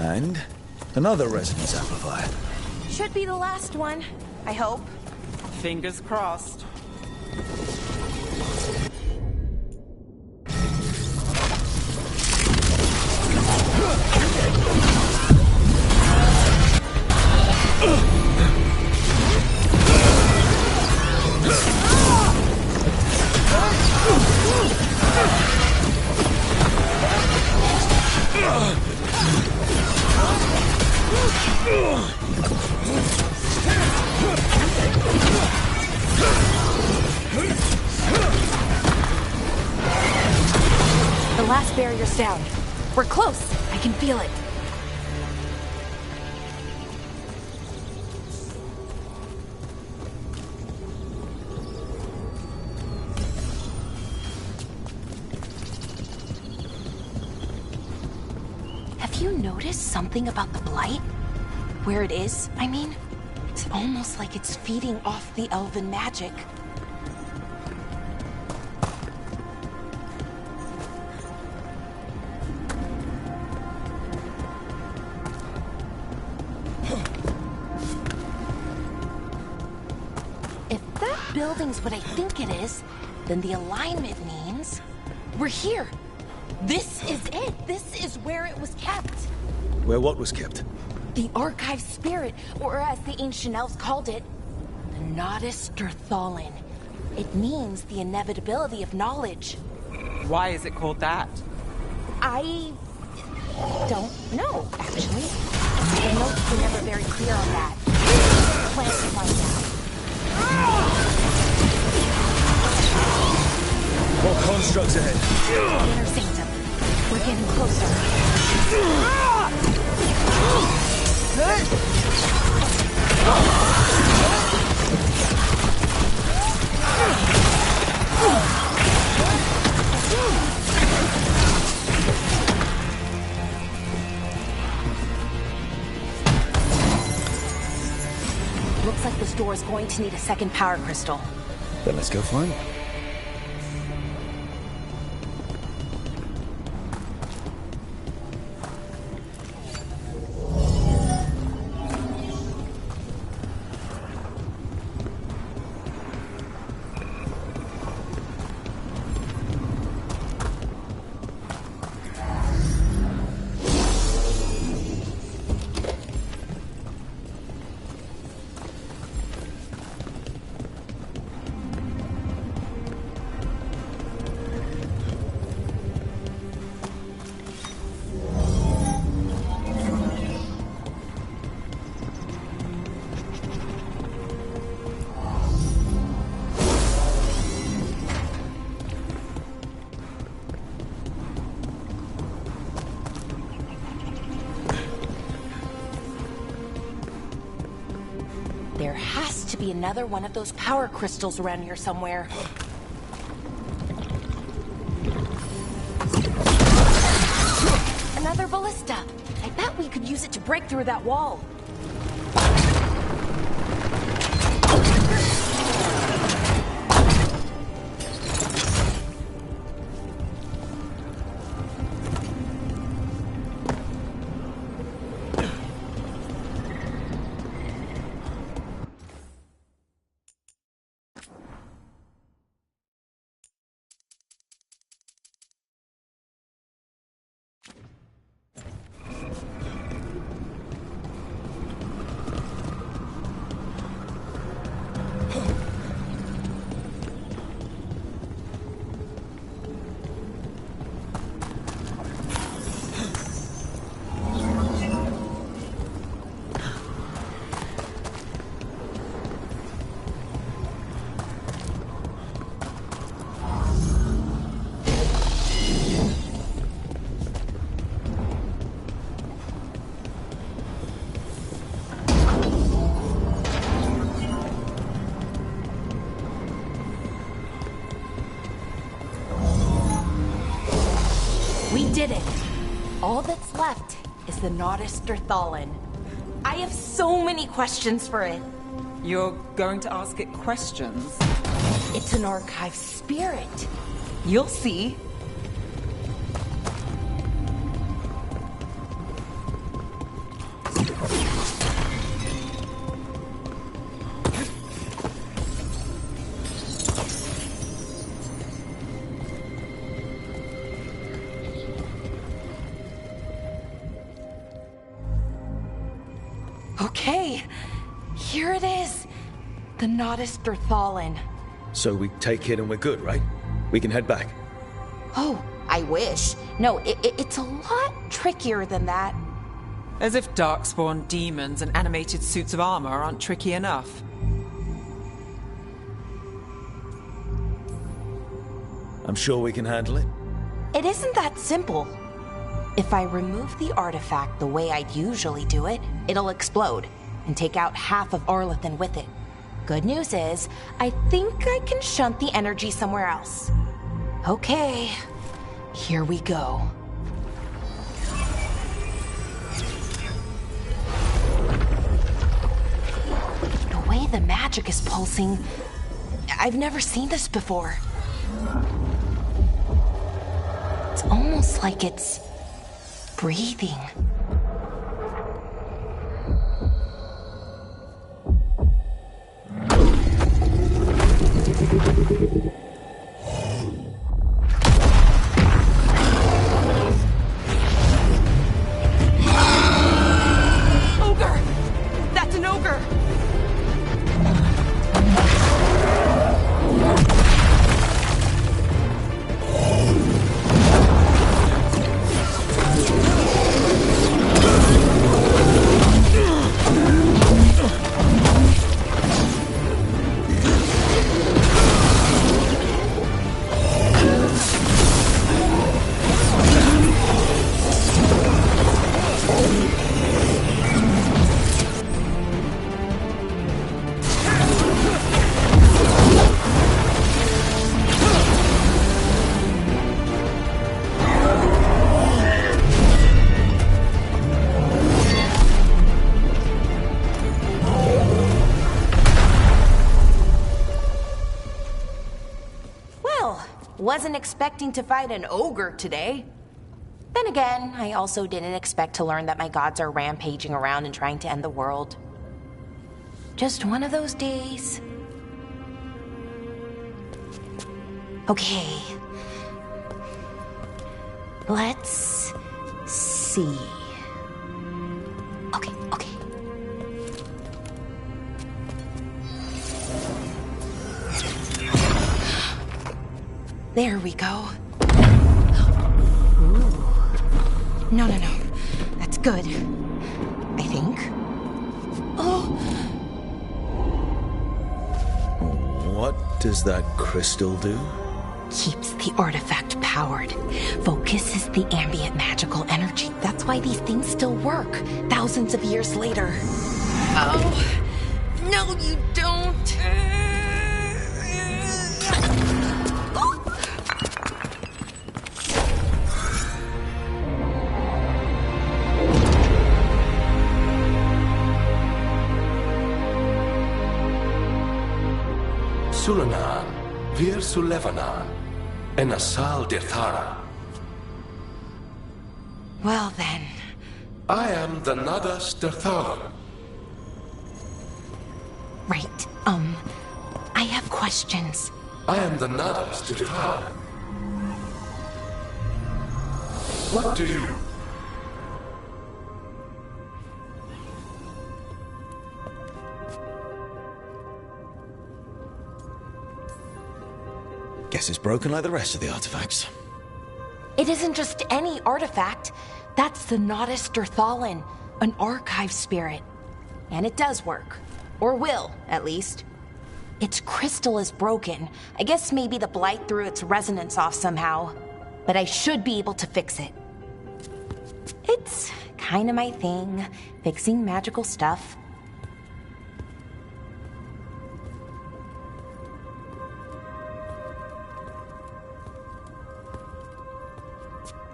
And another resonance amplifier. Should be the last one, I hope. Fingers crossed. The last barrier's down. We're close. I can feel it. Have you noticed something about the blight? Where it is, I mean? It's almost like it's feeding off the elven magic. If that building's what I think it is, then the alignment means we're here. This is it. This is where it was kept. Where what was kept? The archive spirit, or as the ancient elves called it, the Nodus Derthalin. It means the inevitability of knowledge. Why is it called that? I don't know, actually. The notes were never very clear on that. Plan to find out. More constructs ahead. Inner Sanctum. We're getting closer. Looks like this door is going to need a second power crystal. Then let's go find one. There has to be another one of those power crystals around here somewhere. Another ballista. I bet we could use it to break through that wall. We did it. All that's left is the Nodus Thallen. I have so many questions for it. You're going to ask it questions? It's an archive spirit. You'll see. Okay, here it is. The Nodus Thallen. So we take it and we're good, right? We can head back. Oh, I wish. No, it's a lot trickier than that. As if darkspawn demons and animated suits of armor aren't tricky enough. I'm sure we can handle it. It isn't that simple. If I remove the artifact the way I'd usually do it, it'll explode and take out half of Arlathan with it. Good news is, I think I can shunt the energy somewhere else. Okay, here we go. The way the magic is pulsing, I've never seen this before. It's almost like it's breathing. Ogre! That's an ogre! Wasn't expecting to fight an ogre today. Then again, I also didn't expect to learn that my gods are rampaging around and trying to end the world. Just one of those days. Okay. Let's see. Okay. There we go. Ooh. No. That's good. I think. Oh! What does that crystal do? Keeps the artifact powered. Focuses the ambient magical energy. That's why these things still work, thousands of years later. Oh, No, you don't. Sulanan, Vir Sulevanan, and Asal Dirthara. Well then. I am the Nadas Dirthalan. Right, I have questions. I am the Nadas Dirthalan. What do you... Guess it's broken like the rest of the artifacts. It isn't just any artifact. That's the Nadas Dirthalan, an archive spirit. And it does work. Or will, at least. Its crystal is broken. I guess maybe the blight threw its resonance off somehow. But I should be able to fix it. It's kinda my thing, fixing magical stuff.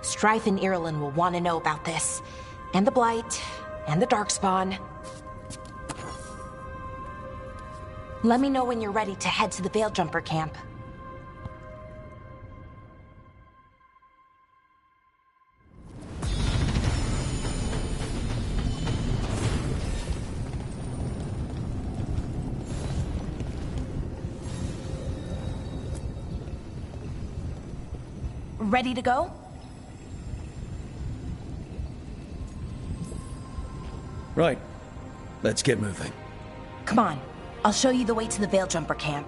Strife and Irulan will want to know about this. And the Blight, and the Darkspawn. Let me know when you're ready to head to the Veil-Jumper camp. Ready to go? Right. Let's get moving. Come on. I'll show you the way to the Veil-Jumper camp.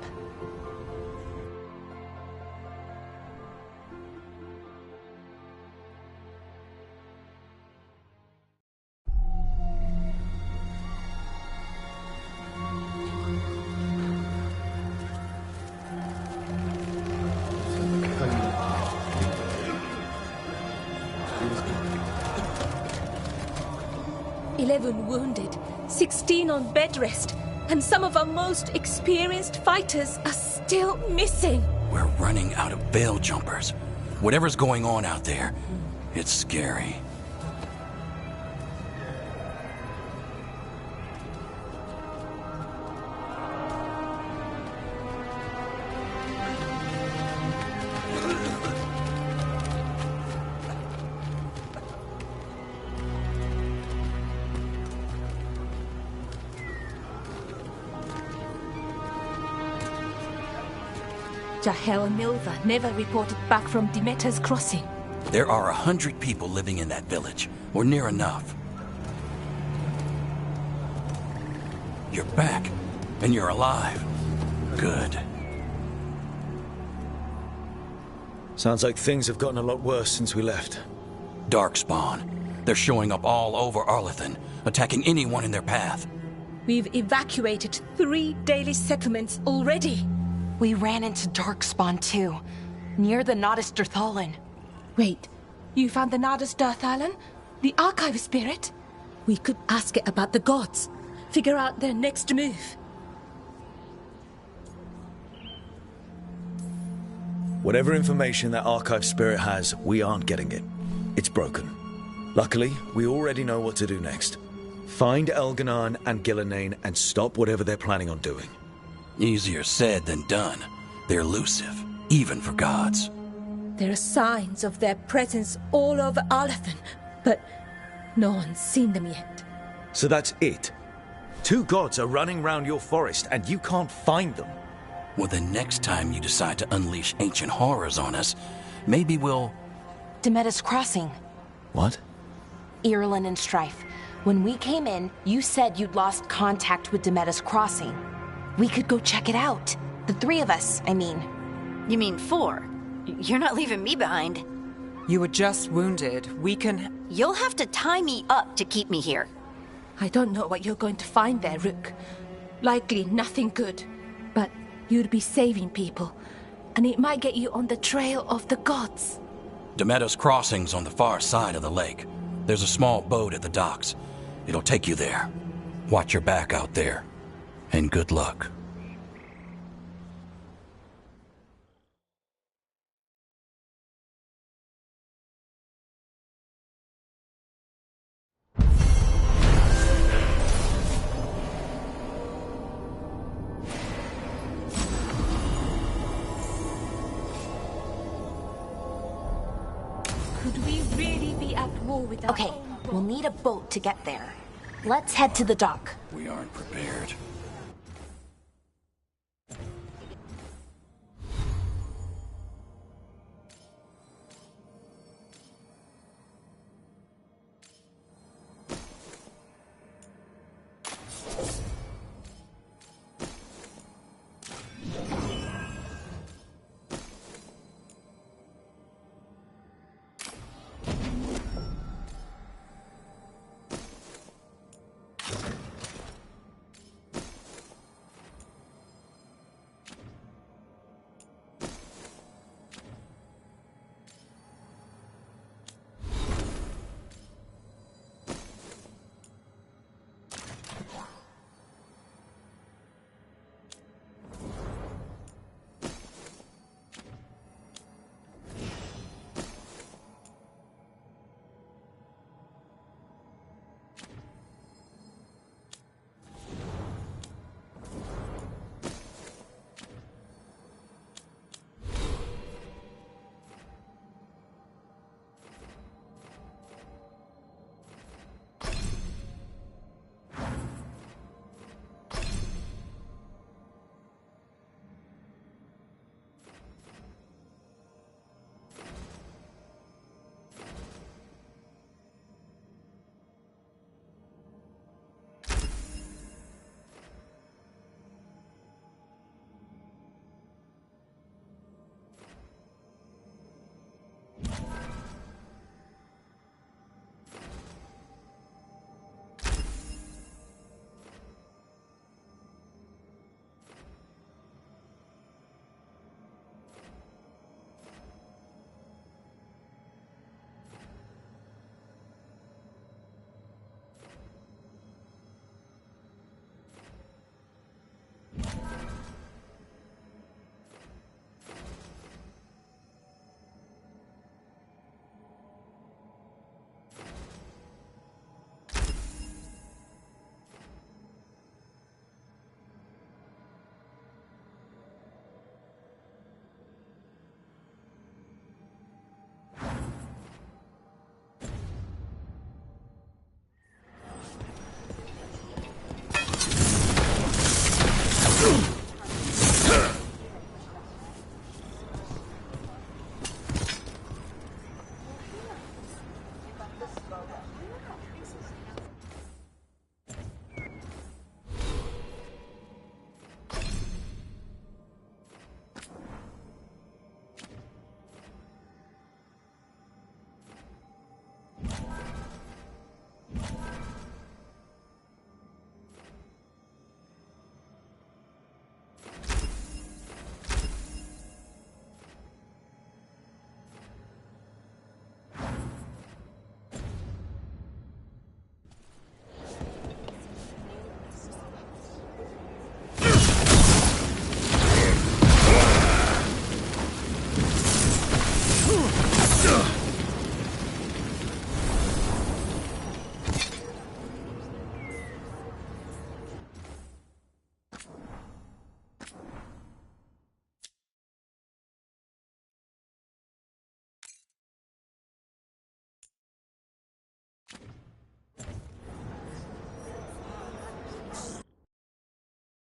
Wounded, 16 on bed rest, and some of our most experienced fighters are still missing. We're running out of veil jumpers. Whatever's going on out there, it's scary. Jahel and Milva never reported back from Demeter's crossing. There are 100 people living in that village, or near enough. You're back, and you're alive. Good. Sounds like things have gotten a lot worse since we left. Darkspawn. They're showing up all over Arlethan, attacking anyone in their path. We've evacuated 3 daily settlements already. We ran into Darkspawn too, near the Nadas Dirthalan. Wait, you found the Nadas Dirthalan? The archive spirit? We could ask it about the gods. Figure out their next move. Whatever information that archive spirit has, we aren't getting it. It's broken. Luckily, we already know what to do next. Find Elganon and Gillenane and stop whatever they're planning on doing. Easier said than done. They're elusive, even for gods. There are signs of their presence all over Arlethan, but no one's seen them yet. So that's it? 2 gods are running round your forest and you can't find them? Well, the next time you decide to unleash ancient horrors on us, maybe we'll... Demeter's crossing. What? Irulan and Strife. When we came in, you said you'd lost contact with Demeter's crossing. We could go check it out. The 3 of us, I mean. You mean 4? You're not leaving me behind. You were just wounded. We can... You'll have to tie me up to keep me here. I don't know what you're going to find there, Rook. Likely nothing good. But you'd be saving people. And it might get you on the trail of the gods. Demeter's crossing's on the far side of the lake. There's a small boat at the docks. It'll take you there. Watch your back out there. And good luck. Could we really be at war with our Okay, own we'll need a boat to get there. Let's head to the dock. We aren't prepared.